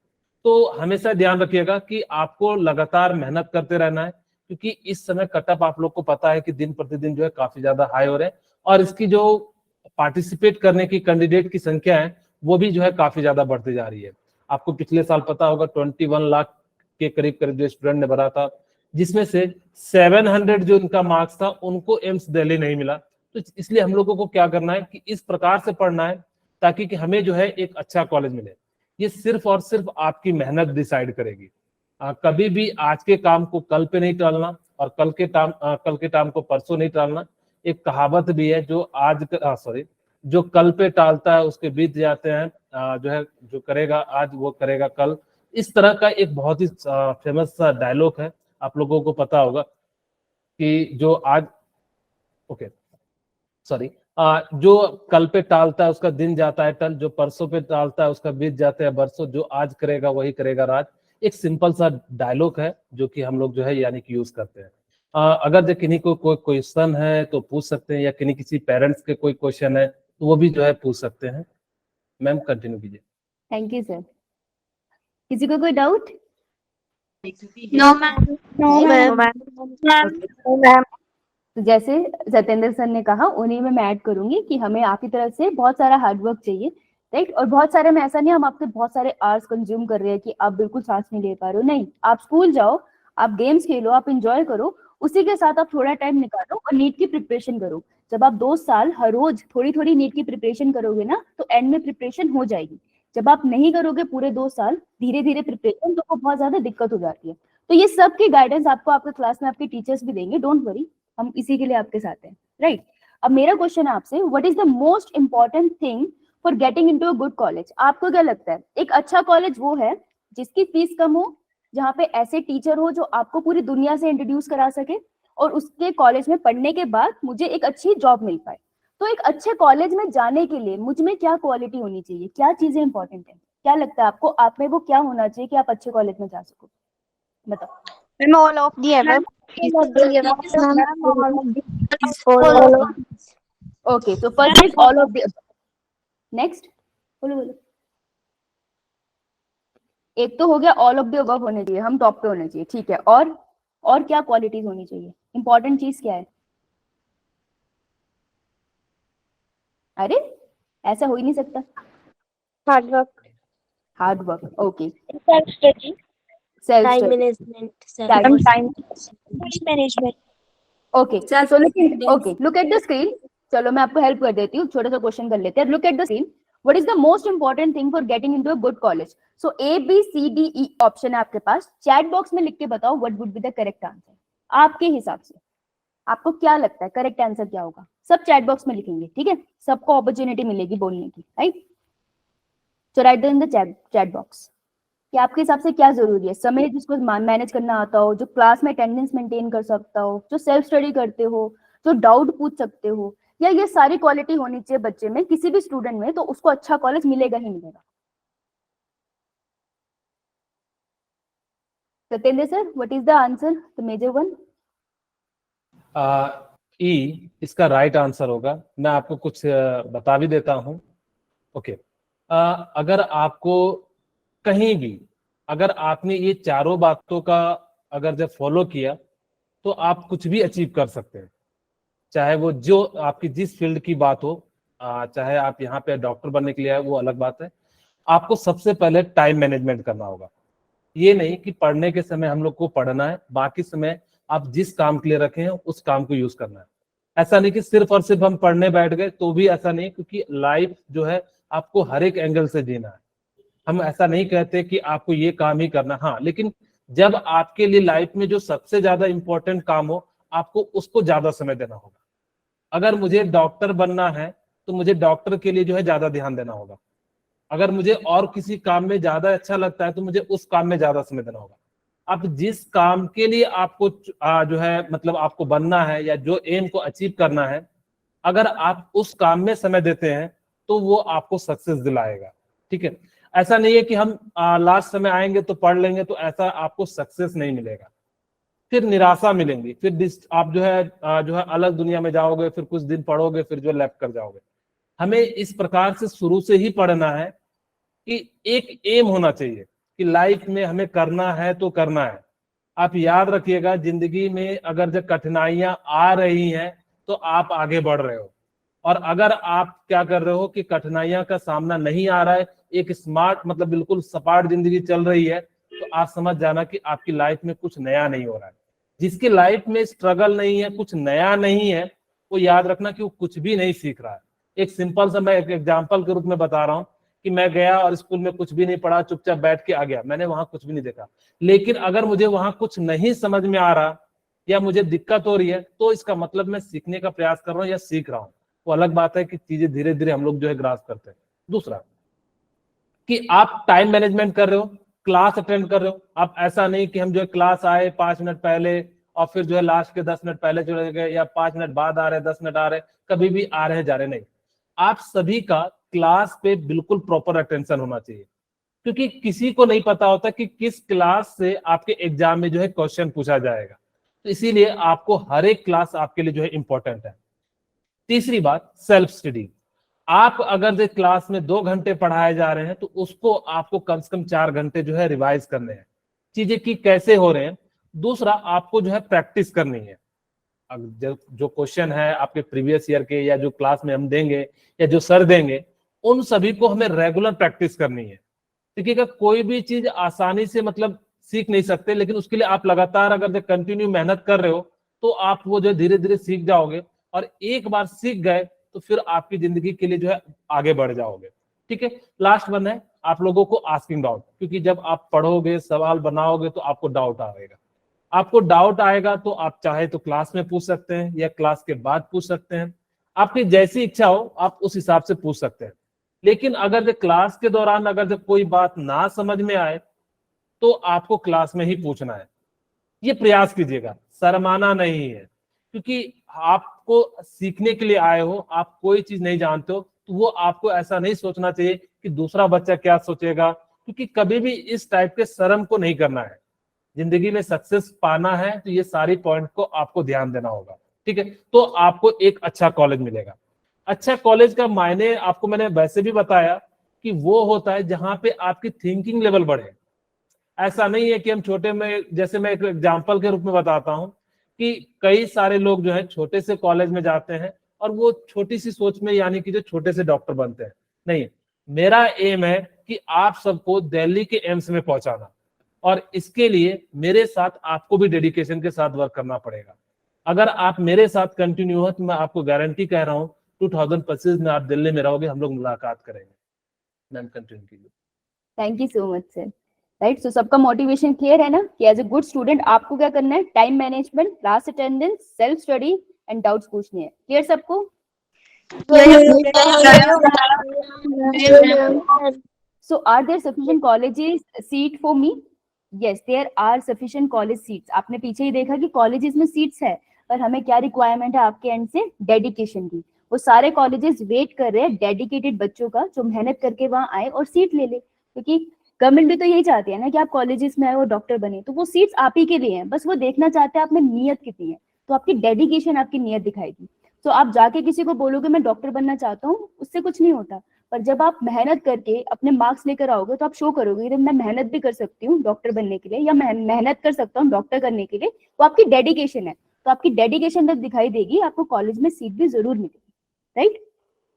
D: तो हमेशा ध्यान रखिएगा कि आपको लगातार मेहनत करते रहना है, क्योंकि इस समय कटअप आप लोग को पता है कि दिन प्रतिदिन जो है काफी ज्यादा हाई हो रहे हैं, और इसकी जो पार्टिसिपेट करने की कैंडिडेट की संख्या है वो भी जो है काफी ज्यादा बढ़ती जा रही है। आपको पिछले साल पता होगा 21 लाख के करीब करीब जो स्टूडेंट ने भरा था, जिसमें से 700 जो इनका मार्क्स था उनको एम्स दिल्ली नहीं मिला। तो इसलिए हम लोगों को क्या करना है कि इस प्रकार से पढ़ना है ताकि कि हमें जो है एक अच्छा कॉलेज मिले। ये सिर्फ और सिर्फ आपकी मेहनत डिसाइड करेगी। कभी भी आज के काम को कल पे नहीं टालना, और कल के काम को परसों नहीं टालना। एक कहावत भी है, जो कल पे टालता है उसके बीत जाते हैं, जो है जो करेगा आज वो करेगा कल। इस तरह का एक बहुत ही फेमस सा डायलॉग है, आप लोगों को पता होगा कि जो आज जो कल पे टालता है उसका दिन जाता है टल, जो परसों पे टालता है उसका बीत जाता है बरसों, जो आज करेगा वही करेगा राज। एक सिंपल सा डायलॉग है जो कि हम लोग जो है यानी कि यूज करते हैं। अगर जो किन्हीं को कोई क्वेश्चन है तो पूछ सकते हैं, या किसी पेरेंट्स के कोई क्वेश्चन है तो वो भी जो है पूछ सकते हैं। मैम कंटिन्यू कीजिए।
A: Thank you sir. किसी को कोई डाउट?
F: No ma'am.
A: तो जैसे सत्येंद्र सर ने कहा, उन्हीं में मैं ऐड करूंगी कि हमें आपकी तरफ से बहुत सारा हार्डवर्क चाहिए। राइट। और बहुत सारे में ऐसा नहीं हम आपसे बहुत सारे आवर्स कंज्यूम कर रहे हैं कि आप बिल्कुल सांस नहीं ले पा रहे हो, नहीं, आप स्कूल जाओ, आप गेम्स खेलो, आप इंजॉय करो, उसी के साथ आप थोड़ा टाइम निकालो और नीट की प्रिपरेशन करो। जब आप 2 साल हर रोज थोड़ी थोड़ी नीट की प्रिपरेशन करोगे ना, तो एंड में प्रिपरेशन हो जाएगी। जब आप नहीं करोगे पूरे 2 साल धीरे धीरे प्रिपरेशन, तो बहुत ज्यादा दिक्कत हो जाती है। तो ये सब की गाइडेंस आपको आपके क्लास में आपके टीचर्स भी देंगे, डोंट वरी, हम इसी के लिए आपके साथ हैं, राइट। अब मेरा क्वेश्चन है आपसे, what is the most important thing for getting into a good college? आपको क्या लगता है एक अच्छा कॉलेज वो है जिसकी फीस कम हो, जहाँ पे ऐसे टीचर हो जो आपको पूरी दुनिया से इंट्रोड्यूस करा सके, और उसके कॉलेज में पढ़ने के बाद मुझे एक अच्छी जॉब मिल पाए? तो एक अच्छे कॉलेज में जाने के लिए मुझ में क्या क्वालिटी होनी चाहिए, क्या चीजें इंपॉर्टेंट है, क्या लगता है आपको आप में वो क्या होना चाहिए कि आप अच्छे कॉलेज में जा सको? बताओ।
H: Ma'am, all of the above.
A: Okay, तो first is all of the above, next बोलो बोलो। एक तो हो गया ऑल ऑफ द अबव होने चाहिए, हम टॉप पे होने चाहिए, ठीक है, और क्या क्वालिटीज होनी चाहिए, इंपॉर्टेंट चीज क्या है? अरे ऐसा हो ही नहीं सकता।
B: Hard work,
A: hard work, okay,
B: self study,
A: self
B: time
A: study,
B: management,
A: Time
B: management.
A: Okay, so look at the screen. चलो मैं आपको हेल्प कर देती हूँ, छोटा सा क्वेश्चन कर लेते हैं। Look at the screen, what is the most important thing for getting into a good college? So A B C D E option है आपके पास, चैट बॉक्स में लिख के बताओ what would be the correct answer आपके हिसाब से। आपको क्या लगता है करेक्ट आंसर क्या होगा? सब चैट बॉक्स में लिखेंगे, ठीक है, सबको अपॉर्चुनिटी मिलेगी बोलने की, right. So right in the chat box कि आपके हिसाब से क्या जरूरी है। समय जिसको मैनेज करना आता हो, जो क्लास में अटेंडेंस मेंटेन कर सकता हो, जो सेल्फ स्टडी करते हो, जो डाउट पूछ सकते हो, या ये सारी क्वालिटी होनी चाहिए बच्चे में, किसी भी स्टूडेंट में, तो उसको अच्छा कॉलेज मिलेगा ही मिलेगा। Satyendra sir, what is the answer, the major one?
D: E इसका राइट आंसर होगा। मैं आपको कुछ बता भी देता हूँ। ओके, अगर आपको कहीं भी, अगर आपने ये चारों बातों का अगर जब फॉलो किया, तो आप कुछ भी अचीव कर सकते हैं, चाहे वो जो आपकी जिस फील्ड की बात हो, चाहे आप यहाँ पे डॉक्टर बनने के लिए आए, वो अलग बात है। आपको सबसे पहले टाइम मैनेजमेंट करना होगा। ये नहीं कि पढ़ने के समय हम लोग को पढ़ना है, बाकी समय आप जिस काम के लिए रखे हैं उस काम को यूज करना है। ऐसा नहीं कि सिर्फ और सिर्फ हम पढ़ने बैठ गए, तो भी ऐसा नहीं, क्योंकि लाइफ जो है आपको हर एक एंगल से जीना है। हम ऐसा नहीं कहते कि आपको ये काम ही करना, हाँ, लेकिन जब आपके लिए लाइफ में जो सबसे ज्यादा इंपॉर्टेंट काम हो, आपको उसको ज्यादा समय देना होगा। अगर मुझे डॉक्टर बनना है, तो मुझे डॉक्टर के लिए जो है ज्यादा ध्यान देना होगा। अगर मुझे और किसी काम में ज्यादा अच्छा लगता है, तो मुझे उस काम में ज्यादा समय देना होगा। अब जिस काम के लिए आपको जो है मतलब आपको बनना है, या जो एम को अचीव करना है, अगर आप उस काम में समय देते हैं, तो वो आपको सक्सेस दिलाएगा, ठीक है। ऐसा नहीं है कि हम लास्ट समय आएंगे तो पढ़ लेंगे, तो ऐसा आपको सक्सेस नहीं मिलेगा, फिर निराशा मिलेंगी, फिर आप जो है अलग दुनिया में जाओगे, फिर कुछ दिन पढ़ोगे, फिर जो लेफ्ट कर जाओगे। हमें इस प्रकार से शुरू से ही पढ़ना है कि एक एम होना चाहिए कि लाइफ में हमें करना है तो करना है। आप याद रखिएगा, जिंदगी में अगर जब कठिनाइयां आ रही हैं, तो आप आगे बढ़ रहे हो, और अगर आप क्या कर रहे हो कि कठिनाइयां का सामना नहीं आ रहा है, एक स्मार्ट मतलब बिल्कुल सपाट जिंदगी चल रही है, तो आप समझ जाना कि आपकी लाइफ में कुछ नया नहीं हो रहा है। जिसकी लाइफ में स्ट्रगल नहीं है, कुछ नया नहीं है, वो याद रखना कि वो कुछ भी नहीं सीख रहा है। एक सिंपल सा मैं एक एग्जाम्पल के रूप में बता रहा हूँ कि मैं गया और स्कूल में कुछ भी नहीं पढ़ा, चुपचाप बैठ के आ गया, मैंने वहां कुछ भी नहीं देखा। लेकिन अगर मुझे वहां कुछ नहीं समझ में आ रहा या मुझे दिक्कत हो रही है, तो इसका मतलब मैं सीखने का प्रयास कर रहा हूँ या सीख रहा हूँ। वो अलग बात है कि चीजें धीरे धीरे हम लोग जो है ग्रास करते हैं। दूसरा कि आप टाइम मैनेजमेंट कर रहे हो, क्लास अटेंड कर रहे हो। आप ऐसा नहीं कि हम जो है क्लास आए 5 मिनट पहले और फिर जो है लास्ट के 10 मिनट पहले चले गए, या 5 मिनट बाद आ रहे, 10 मिनट आ रहे, कभी भी आ रहे जा रहे, नहीं। आप सभी का क्लास पे बिल्कुल प्रॉपर अटेंशन होना चाहिए, क्योंकि किसी को नहीं पता होता कि किस क्लास से आपके एग्जाम में जो है क्वेश्चन पूछा जाएगा। तो इसीलिए आपको हर एक क्लास आपके लिए जो है इंपॉर्टेंट है। तीसरी बात, सेल्फ स्टडी। आप अगर जो क्लास में 2 घंटे पढ़ाए जा रहे हैं, तो उसको आपको कम से कम 4 घंटे जो है रिवाइज करने हैं, चीजें की कैसे हो रहे हैं। दूसरा, आपको जो है प्रैक्टिस करनी है। जो क्वेश्चन है आपके प्रीवियस ईयर के, या जो क्लास में हम देंगे या जो सर देंगे, उन सभी को हमें रेगुलर प्रैक्टिस करनी है। देखिएगा, कोई भी चीज आसानी से मतलब सीख नहीं सकते, लेकिन उसके लिए आप लगातार अगर कंटिन्यू मेहनत कर रहे हो तो आप वो जो धीरे धीरे सीख जाओगे, और एक बार सीख गए तो फिर आपकी जिंदगी के लिए जो है आगे बढ़ जाओगे। ठीक है, लास्ट वन है आप लोगों को आस्किंग डाउट, क्योंकि जब आप पढ़ोगे, सवाल बनाओगे तो आपको डाउट आएगा। आपको डाउट आएगा तो आप चाहे तो क्लास में पूछ सकते हैं या क्लास के बाद पूछ सकते हैं, आपकी जैसी इच्छा हो आप उस हिसाब से पूछ सकते हैं। लेकिन अगर जो क्लास के दौरान अगर जब कोई बात ना समझ में आए तो आपको क्लास में ही पूछना है। ये प्रयास कीजिएगा, शर्माना नहीं है, क्योंकि आपको सीखने के लिए आए हो, आप कोई चीज नहीं जानते हो तो वो आपको ऐसा नहीं सोचना चाहिए कि दूसरा बच्चा क्या सोचेगा, क्योंकि कभी भी इस टाइप के शर्म को नहीं करना है। जिंदगी में सक्सेस पाना है तो ये सारी पॉइंट को आपको ध्यान देना होगा। ठीक है, तो आपको एक अच्छा कॉलेज मिलेगा। अच्छा कॉलेज का मायने आपको मैंने वैसे भी बताया कि वो होता है जहां पे आपकी थिंकिंग लेवल बढ़े। ऐसा नहीं है कि हम छोटे में, जैसे मैं एक एग्जांपल के रूप में बताता हूं कि कई सारे लोग जो है छोटे से कॉलेज में जाते हैं और वो छोटी सी सोच में, यानी कि जो छोटे से डॉक्टर बनते हैं। नहीं, मेरा एम है कि आप सबको दिल्ली के एम्स में पहुंचाना, और इसके लिए मेरे साथ आपको भी डेडिकेशन के साथ वर्क करना पड़ेगा। अगर आप मेरे साथ कंटिन्यू हो तो मैं आपको गारंटी कह रहा हूँ 2025 में आप दिल्ली में रहोगे, हम लोग मुलाकात करेंगे। मैम कंटिन्यू कीजिए।
A: Thank you so much sir. Right, so सबका मोटिवेशन क्लियर है ना कि एज ए गुड स्टूडेंट आपको क्या करना है? Time management, class attendance, self study and doubts पूछने हैं। क्लियर सबको? So are there sufficient colleges seat for me? Yes, there are sufficient college seats. आपने पीछे ही देखा कि colleges में seats है, पर हमें क्या requirement है आपके end से? Dedication की। वो सारे colleges wait कर रहे हैं dedicated बच्चों का, जो मेहनत करके वहां आए और सीट ले ले, क्योंकि गवर्नमेंट भी तो यही चाहती है ना कि आप कॉलेजेस में आए और डॉक्टर बने। तो वो सीट्स आप ही के लिए हैं, बस वो देखना चाहते हैं आप में नियत कितनी है। तो आपकी डेडिकेशन आपकी नियत दिखाएगी। तो आप जाके किसी को बोलोगे मैं डॉक्टर बनना चाहता हूँ, उससे कुछ नहीं होता। पर जब आप मेहनत करके अपने मार्क्स लेकर आओगे तो आप शो करोगे कि मैं मेहनत भी कर सकती हूँ डॉक्टर बनने के लिए, या मेहनत कर सकता हूँ डॉक्टर करने के लिए। वो आपकी डेडिकेशन है। तो आपकी डेडिकेशन जब दिखाई देगी आपको कॉलेज में सीट भी जरूर मिलेगी। राइट,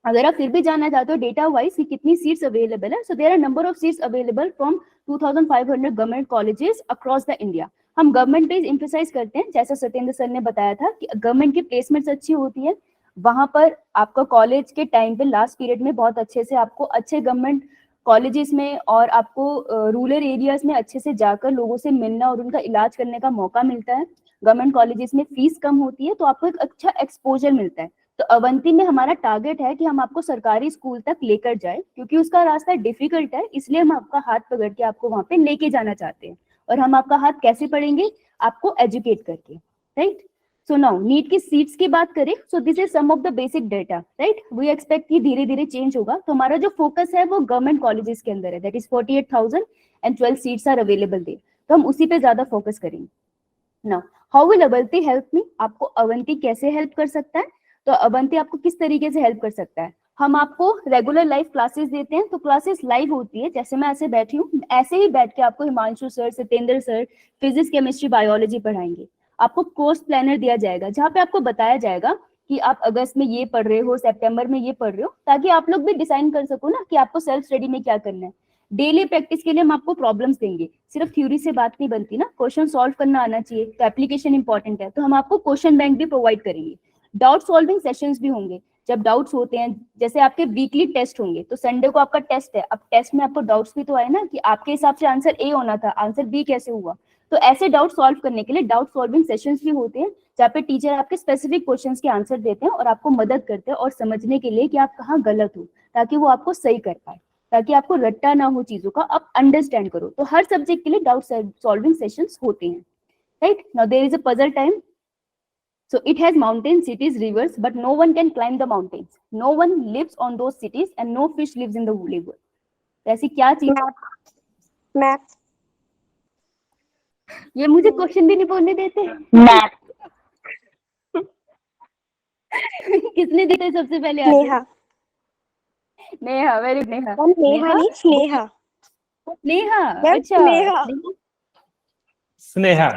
A: अगर आप फिर भी जानना चाहते हो डेटा वाइज कि कितनी सीट्स अवेलेबल है, so there are number of seats available from 2500 government colleges across the India. हम गवर्नमेंट पे एम्फसाइज करते हैं, जैसा सत्येंद्र सर ने बताया था कि गवर्नमेंट की प्लेसमेंट्स अच्छी होती है। वहां पर आपका कॉलेज के टाइम पे लास्ट पीरियड में बहुत अच्छे से आपको अच्छे गवर्नमेंट कॉलेजेस में और आपको रूरल एरियाज में अच्छे से जाकर लोगों से मिलना और उनका इलाज करने का मौका मिलता है। गवर्नमेंट कॉलेजेस में फीस कम होती है तो आपको एक अच्छा एक्सपोजर मिलता है। तो अवंती में हमारा टारगेट है कि हम आपको सरकारी स्कूल तक लेकर जाए, क्योंकि उसका रास्ता डिफिकल्ट है, इसलिए हम आपका हाथ पकड़ के आपको वहां पे लेके जाना चाहते हैं। और हम आपका हाथ कैसे पकड़ेंगे? आपको एजुकेट करके। राइट, सो नाउ नीट की सीट्स की बात करें, so this is some of the basic data. Right, we expect कि धीरे धीरे चेंज होगा। तो हमारा जो फोकस है वो गवर्नमेंट कॉलेजेस के अंदर है, that is 48,012 seats are available there. तो हम उसी पे ज्यादा फोकस करेंगे। Now how will Avanti help me? आपको अवंती कैसे हेल्प कर सकता है? तो अवंती आपको किस तरीके से हेल्प कर सकता है? हम आपको रेगुलर लाइव क्लासेस देते हैं। तो क्लासेस लाइव होती है, जैसे मैं ऐसे बैठी हूँ, ऐसे ही बैठ के आपको Himanshu sir, Satyendra sir physics, chemistry, biology पढ़ाएंगे। आपको कोर्स प्लानर दिया जाएगा जहाँ पे आपको बताया जाएगा कि आप अगस्त में ये पढ़ रहे हो, सितंबर में ये पढ़ रहे हो, ताकि आप लोग भी डिसाइड कर सको ना कि आपको सेल्फ स्टडी में क्या करना है। डेली प्रैक्टिस के लिए हम आपको प्रॉब्लम्स देंगे। सिर्फ थ्योरी से बात नहीं बनती ना, क्वेश्चन सॉल्व करना आना चाहिए, तो एप्लीकेशन इंपॉर्टेंट है। तो हम आपको क्वेश्चन बैंक भी प्रोवाइड करेंगे। डाउट सॉल्विंग सेशंस भी होंगे। जब डाउट्स होते हैं, जैसे आपके वीकली टेस्ट होंगे, तो संडे को आपका टेस्ट है। अब टेस्ट में आपको डाउट्स भी तो आए ना कि आपके हिसाब से आंसर ए होना था, आंसर बी कैसे हुआ। तो ऐसे डाउट सॉल्व करने के लिए डाउट सॉल्विंग सेशंस भी होते हैं, जहाँ पे टीचर आपके स्पेसिफिक क्वेश्चंस के आंसर देते हैं और आपको मदद करते हैं और समझने के लिए कि आप कहाँ गलत हो, ताकि वो आपको सही कर पाए, ताकि आपको रट्टा ना हो चीजों का, आप अंडरस्टैंड करो। तो हर सब्जेक्ट के लिए डाउट सॉल्विंग सेशंस होते हैं। Right, now there is a puzzle time. So it has mountains, cities, rivers, but no one can climb the mountains. No one lives on those cities and no fish lives in the river. ऐसी क्या चीज?
B: Math.
A: ये मुझे question भी नहीं बोलने देते।
B: Math.
A: किसने देते सबसे पहले?
B: नेहा।
A: नेहा, वेरी नेहा।
B: नेहा नहीं, स्नेहा।
A: नेहा, अच्छा।
B: स्नेहा।
D: स्नेहा।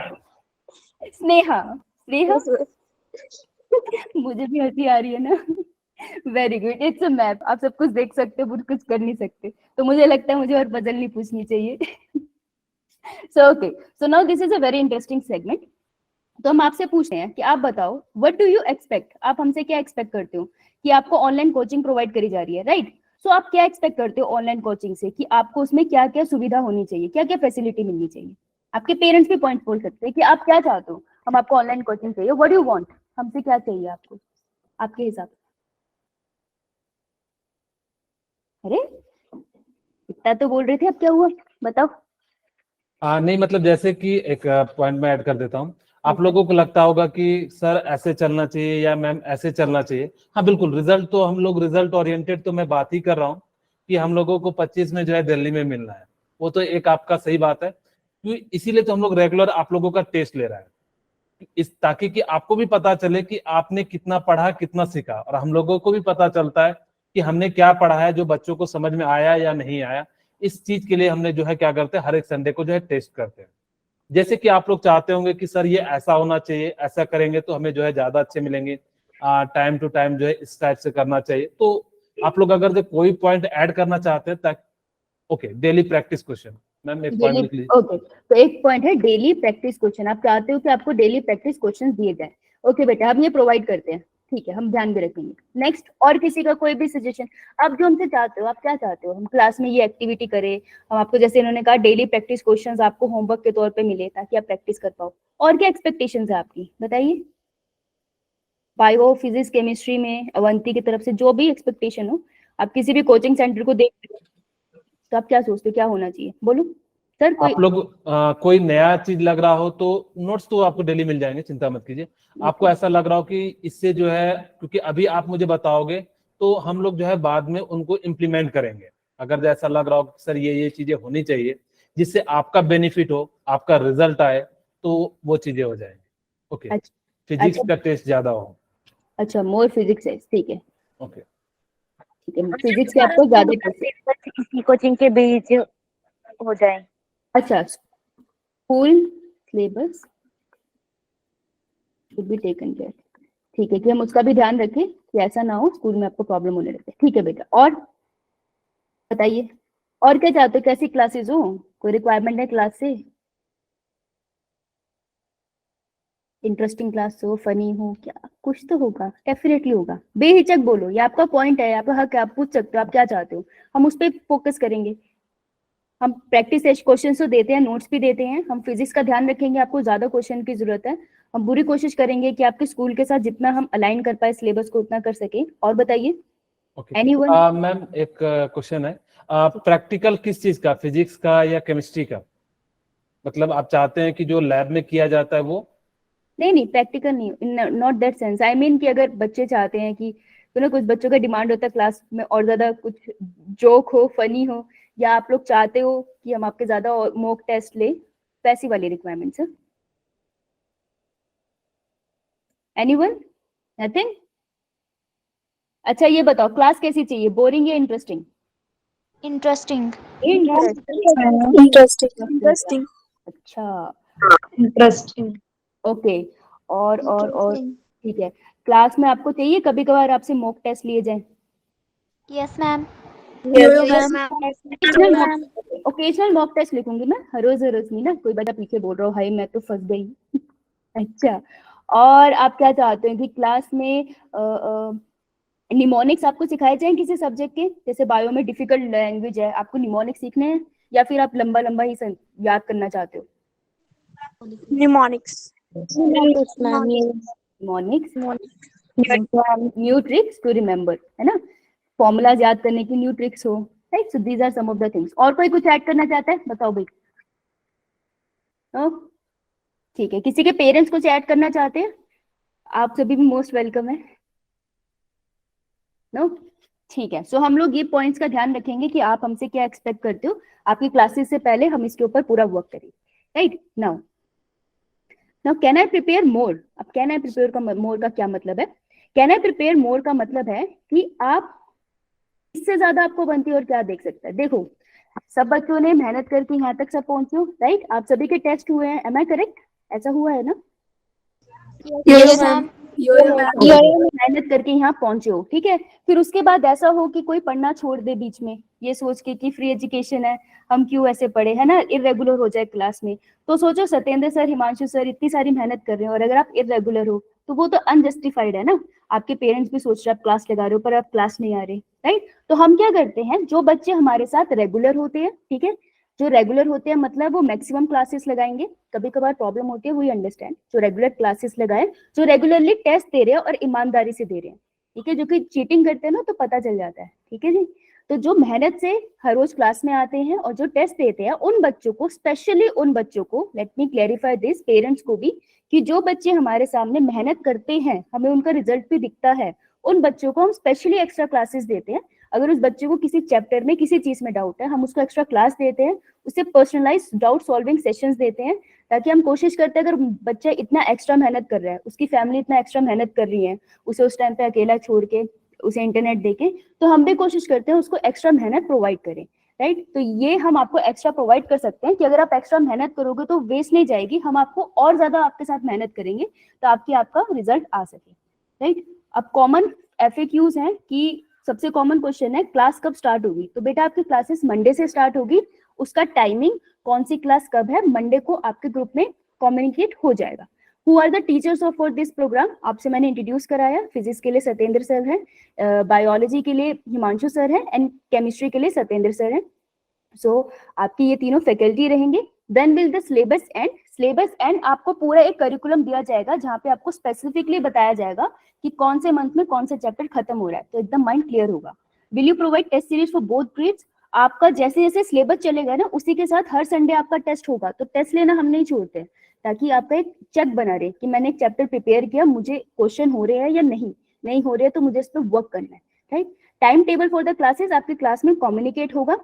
A: स्नेहा, स्नेहा। मुझे भी हंसी आ रही है ना। Very good, it's a map. आप सब कुछ देख सकते हो, बट कुछ कर नहीं सकते, तो मुझे लगता है मुझे और पजल नहीं पूछनी चाहिए। So okay, so now this is a very interesting segment. तो हम आपसे पूछते हैं कि आप बताओ व्हाट डू यू एक्सपेक्ट, आप हमसे क्या एक्सपेक्ट करते हो कि आपको ऑनलाइन कोचिंग प्रोवाइड करी जा रही है, राइट? सो आप क्या एक्सपेक्ट करते हो ऑनलाइन कोचिंग से, कि आपको उसमें क्या क्या सुविधा होनी चाहिए, क्या क्या फैसिलिटी मिलनी चाहिए? आपके पेरेंट्स भी पॉइंट बोल सकते हैं कि आप क्या चाहते हो, हम आपको ऑनलाइन कोचिंग चाहिए, व्हाट डू यू वांट, हमसे क्या चाहिए आपको आपके हिसाब से? अरे इतना तो बोल रहे थे, अब क्या हुआ बताओ।
D: नहीं मतलब जैसे कि एक पॉइंट में ऐड कर देता हूँ। आप लोगों को लगता होगा कि सर ऐसे चलना चाहिए या मैम ऐसे चलना चाहिए। हाँ बिल्कुल, रिजल्ट तो हम लोग रिजल्ट ओरिएंटेड तो मैं बात ही कर रहा हूँ कि हम लोगों को 25 में जो है दिल्ली में मिलना है, वो तो एक आपका सही बात है, क्योंकि इसीलिए तो हम लोग रेगुलर आप लोगों का टेस्ट ले रहा है, इस ताकि कि आपको भी पता चले कि आपने कितना पढ़ा कितना सीखा, और हम लोगों को भी पता चलता है कि हमने क्या पढ़ा है, जो बच्चों को समझ में आया या नहीं आया। इस चीज के लिए हमने जो है क्या करते हैं, हर एक संडे को जो है टेस्ट करते हैं। जैसे कि आप लोग चाहते होंगे कि सर ये ऐसा होना चाहिए, ऐसा करेंगे तो हमें जो है ज्यादा अच्छे मिलेंगे, टाइम टू टाइम जो है इस टाइप से करना चाहिए। तो आप लोग अगर जो कोई पॉइंट ऐड करना चाहते हैं ताकि okay, daily practice question, ma'am एक पॉइंट लिख लीजिए।
A: ओके, तो एक पॉइंट है डेली प्रैक्टिस क्वेश्चन, आप चाहते हो कि आपको डेली प्रैक्टिस क्वेश्चन दिए जाए। ओके बेटा, हम ये प्रोवाइड करते हैं, ठीक है, हम ध्यान भी रखेंगे। नेक्स्ट, और किसी का कोई भी सजेशन आप जो हमसे चाहते हो, आप क्या चाहते हो हम क्लास में ये एक्टिविटी करें, हम आपको जैसे इन्होंने कहा डेली प्रैक्टिस क्वेश्चंस आपको होमवर्क के तौर पे मिले ताकि आप प्रैक्टिस कर पाओ, और क्या एक्सपेक्टेशंस है आपकी बताइए? बायो, फिजिक्स, केमिस्ट्री में अवंती की तरफ से जो भी एक्सपेक्टेशन हो, आप किसी भी कोचिंग सेंटर को देख रहे हो, तो आप क्या सोचते हो क्या होना चाहिए, बोलो सर। कोई
D: आप लोग कोई नया चीज लग रहा हो तो नोट्स तो आपको डेली मिल जाएंगे, चिंता मत कीजिए। आपको ऐसा लग रहा हो कि इससे जो है, क्योंकि अभी आप मुझे बताओगे तो हम लोग जो है बाद में उनको इम्प्लीमेंट करेंगे। अगर जैसा लग रहा हो कि सर ये चीजें होनी चाहिए जिससे आपका बेनिफिट हो, आपका रिजल्ट आए, तो वो चीजें हो जाएंगी। ओके, फिजिक्स का टेस्ट ज्यादा हो।
A: अच्छा, मोर फिजिक्स है, ठीक है
D: ओके,
A: ठीक है, फिजिक्स के आपको ज्यादा
E: इसी कोचिंग के बीच हो जाए।
A: अच्छा, school syllabus should be taken care, ठीक है, कि हम उसका भी ध्यान रखें कि ऐसा ना हो स्कूल में आपको प्रॉब्लम होने लगे। ठीक है बेटा, और बताइए और क्या चाहते हो, कैसी क्लासेस हो, कोई रिक्वायरमेंट है क्लास से? इंटरेस्टिंग क्लास हो, फनी हो, क्या कुछ तो होगा, डेफिनेटली होगा, बेहिचक बोलो, ये आपका पॉइंट है, आपका हक है, आप पूछ सकते हो आप क्या चाहते हो, हम उस पर फोकस करेंगे। हम प्रैक्टिस क्वेश्चन तो देते हैं, नोट्स भी देते हैं, हम फिजिक्स का ध्यान रखेंगे, आपको ज्यादा क्वेश्चन की जरूरत है, हम पूरी कोशिश करेंगे कि आपके स्कूल के साथ जितना हम अलाइन कर पाए सिलेबस को उतना कर सके। और बताइए एनीवन?
D: मैम एक क्वेश्चन है, प्रैक्टिकल किस चीज का, फिजिक्स का या केमिस्ट्री का? मतलब आप चाहते हैं कि जो लैब में किया जाता है वो?
A: नहीं प्रैक्टिकल नहीं, not that sense, I mean कि अगर बच्चे चाहते हैं कि कुछ बच्चों का डिमांड होता है क्लास में और ज्यादा कुछ जोक हो, फनी हो, या आप लोग चाहते हो कि हम आपके ज्यादा मॉक टेस्ट ले, वैसी वाली रिक्वायरमेंट्स है। एनीवन? नथिंग? अच्छा ये बताओ क्लास कैसी चाहिए, बोरिंग या इंटरेस्टिंग?
F: इंटरेस्टिंग।
H: Interesting.
A: अच्छा
H: Interesting.
A: ओके, और ठीक है, क्लास में आपको चाहिए कभी कभार आपसे मॉक टेस्ट लिए जाए?
F: Yes ma'am.
H: Yes,
F: ma'am.
A: Occasional mock test लिखूंगी मैं, हर रोज नहीं ना, कोई बच्चा पीछे बोल रहा हो हाय मैं तो फंस गई। अच्छा, और आप क्या चाहते हैं कि क्लास में निमोनिक्स आपको सिखाए जाए किसी सब्जेक्ट के, जैसे बायो में डिफिकल्ट लैंग्वेज है, आपको निमोनिक्स सीखने हैं, या फिर आप लंबा लंबा ही याद करना चाहते हो?
H: Mnemonics.
A: Mnemonics, new tricks to remember, है ना, फॉर्मूलाज याद करने की न्यू ट्रिक्स हो, right? So these are some of the things. और कोई कुछ ऐड करना चाहता है, बताओ भाई। ठीक है, किसी के पेरेंट्स कुछ ऐड करना चाहते हैं? आप सभी भी मोस्ट वेलकम है। नो, ठीक है, सो हम लोग ये पॉइंट्स का ध्यान रखेंगे कि आप हमसे क्या एक्सपेक्ट करते हो, आपकी क्लासेस से पहले हम इसके ऊपर पूरा वर्क करें, right? Now can I prepare मोर? अब कैन आई प्रिपेयर का मोर का क्या मतलब है? कैन आई प्रिपेयर मोर का मतलब है कि आप इससे ज्यादा आपको बनती है और क्या देख सकता है। देखो सब बच्चों ने मेहनत करके यहाँ तक सब पहुंचे हो, राइट? आप सभी के टेस्ट हुए हैं, एम आई करेक्ट? ऐसा हुआ है ना?
H: Yes, ma'am.
A: मेहनत करके यहाँ पहुंचे हो, ठीक है। फिर उसके बाद ऐसा हो कि कोई पढ़ना छोड़ दे बीच में, ये सोच के कि फ्री एजुकेशन है, हम क्यों ऐसे पढ़े, है ना, इरेगुलर हो जाए क्लास में। तो सोचो सत्येंद्र सर, हिमांशु सर इतनी सारी मेहनत कर रहे हो और अगर आप इरेगुलर हो तो वो तो अनजस्टिफाइड है ना। आपके पेरेंट्स भी सोच रहे हैं आप क्लास लगा रहे हो पर आप क्लास नहीं आ रहे, राइट। तो हम क्या करते हैं, जो बच्चे हमारे साथ रेगुलर होते हैं, ठीक है, जो रेगुलर होते हैं मतलब वो मैक्सिमम क्लासेस लगाएंगे, कभी कभार प्रॉब्लम होती है, वी अंडरस्टैंड, जो रेगुलर क्लासेस लगाए, जो रेगुलरली टेस्ट दे रहे हैं और ईमानदारी से दे रहे हैं, ठीक है, जो कि चीटिंग करते हैं ना तो पता चल जाता है, ठीक है जी। तो जो मेहनत से हर रोज क्लास में आते हैं और जो टेस्ट देते हैं, उन बच्चों को, स्पेशली उन बच्चों को, let me clarify this, parents को भी, कि जो बच्चे हमारे सामने मेहनत करते हैं, हमें उनका रिजल्ट भी दिखता है, उन बच्चों को हम स्पेशली एक्स्ट्रा क्लासेस देते हैं। अगर उस बच्चे को किसी चैप्टर में किसी चीज में डाउट है, हम उसको एक्स्ट्रा क्लास देते हैं, उसे पर्सनलाइज डाउट सॉल्विंग सेशंस देते हैं, ताकि हम कोशिश करते हैं अगर बच्चा इतना एक्स्ट्रा मेहनत कर रहा है, उसकी फैमिली इतना एक्स्ट्रा मेहनत कर रही है, उसे उस टाइम पे अकेला छोड़ के, उसे इंटरनेट देके, तो हम भी कोशिश करते हैं उसको एक्स्ट्रा मेहनत प्रोवाइड करें, राइट। तो ये हम आपको एक्स्ट्रा प्रोवाइड कर सकते हैं कि अगर आप एक्स्ट्रा मेहनत करोगे तो वेस्ट नहीं जाएगी, हम आपको और ज्यादा आपके साथ मेहनत करेंगे तो आपका रिजल्ट आ सके, राइट। अब कॉमन FAQs हैं कि सबसे कॉमन क्वेश्चन है क्लास कब स्टार्ट होगी। तो बेटा आपकी क्लासेस मंडे से स्टार्ट होगी, उसका टाइमिंग, कौन सी क्लास कब है, मंडे को आपके ग्रुप में कम्युनिकेट हो जाएगा। Who are the teachers of for this programme, आपसे मैंने इंट्रोड्यूस कराया, फिजिक्स के लिए सत्येंद्र सर हैं, बायोलॉजी के लिए हिमांशु सर हैं एंड केमिस्ट्री के लिए सत्येंद्र सर हैं। सो आपकी ये तीनों फैकल्टी रहेंगे। Then will the syllabus and आपको पूरा एक करिकुलम दिया जाएगा जहाँ पे आपको स्पेसिफिकली बताया जाएगा कि कौन से मंथ में कौन से चैप्टर खत्म हो रहा है, तो एकदम माइंड क्लियर होगा। Will you provide test series for both grades, आपका जैसे जैसे सिलेबस चलेगा ना उसी के साथ हर संडे आपका टेस्ट होगा, तो टेस्ट लेना हम नहीं छोड़ते, ताकि आपका एक चेक बना रहे कि मैंने एक चैप्टर प्रिपेयर किया, मुझे क्वेश्चन हो रहे हैं या नहीं हो रहे हैं, तो मुझे इस पर वर्क करना है, right. Time table for the classes आपकी क्लास में कम्युनिकेट होगा।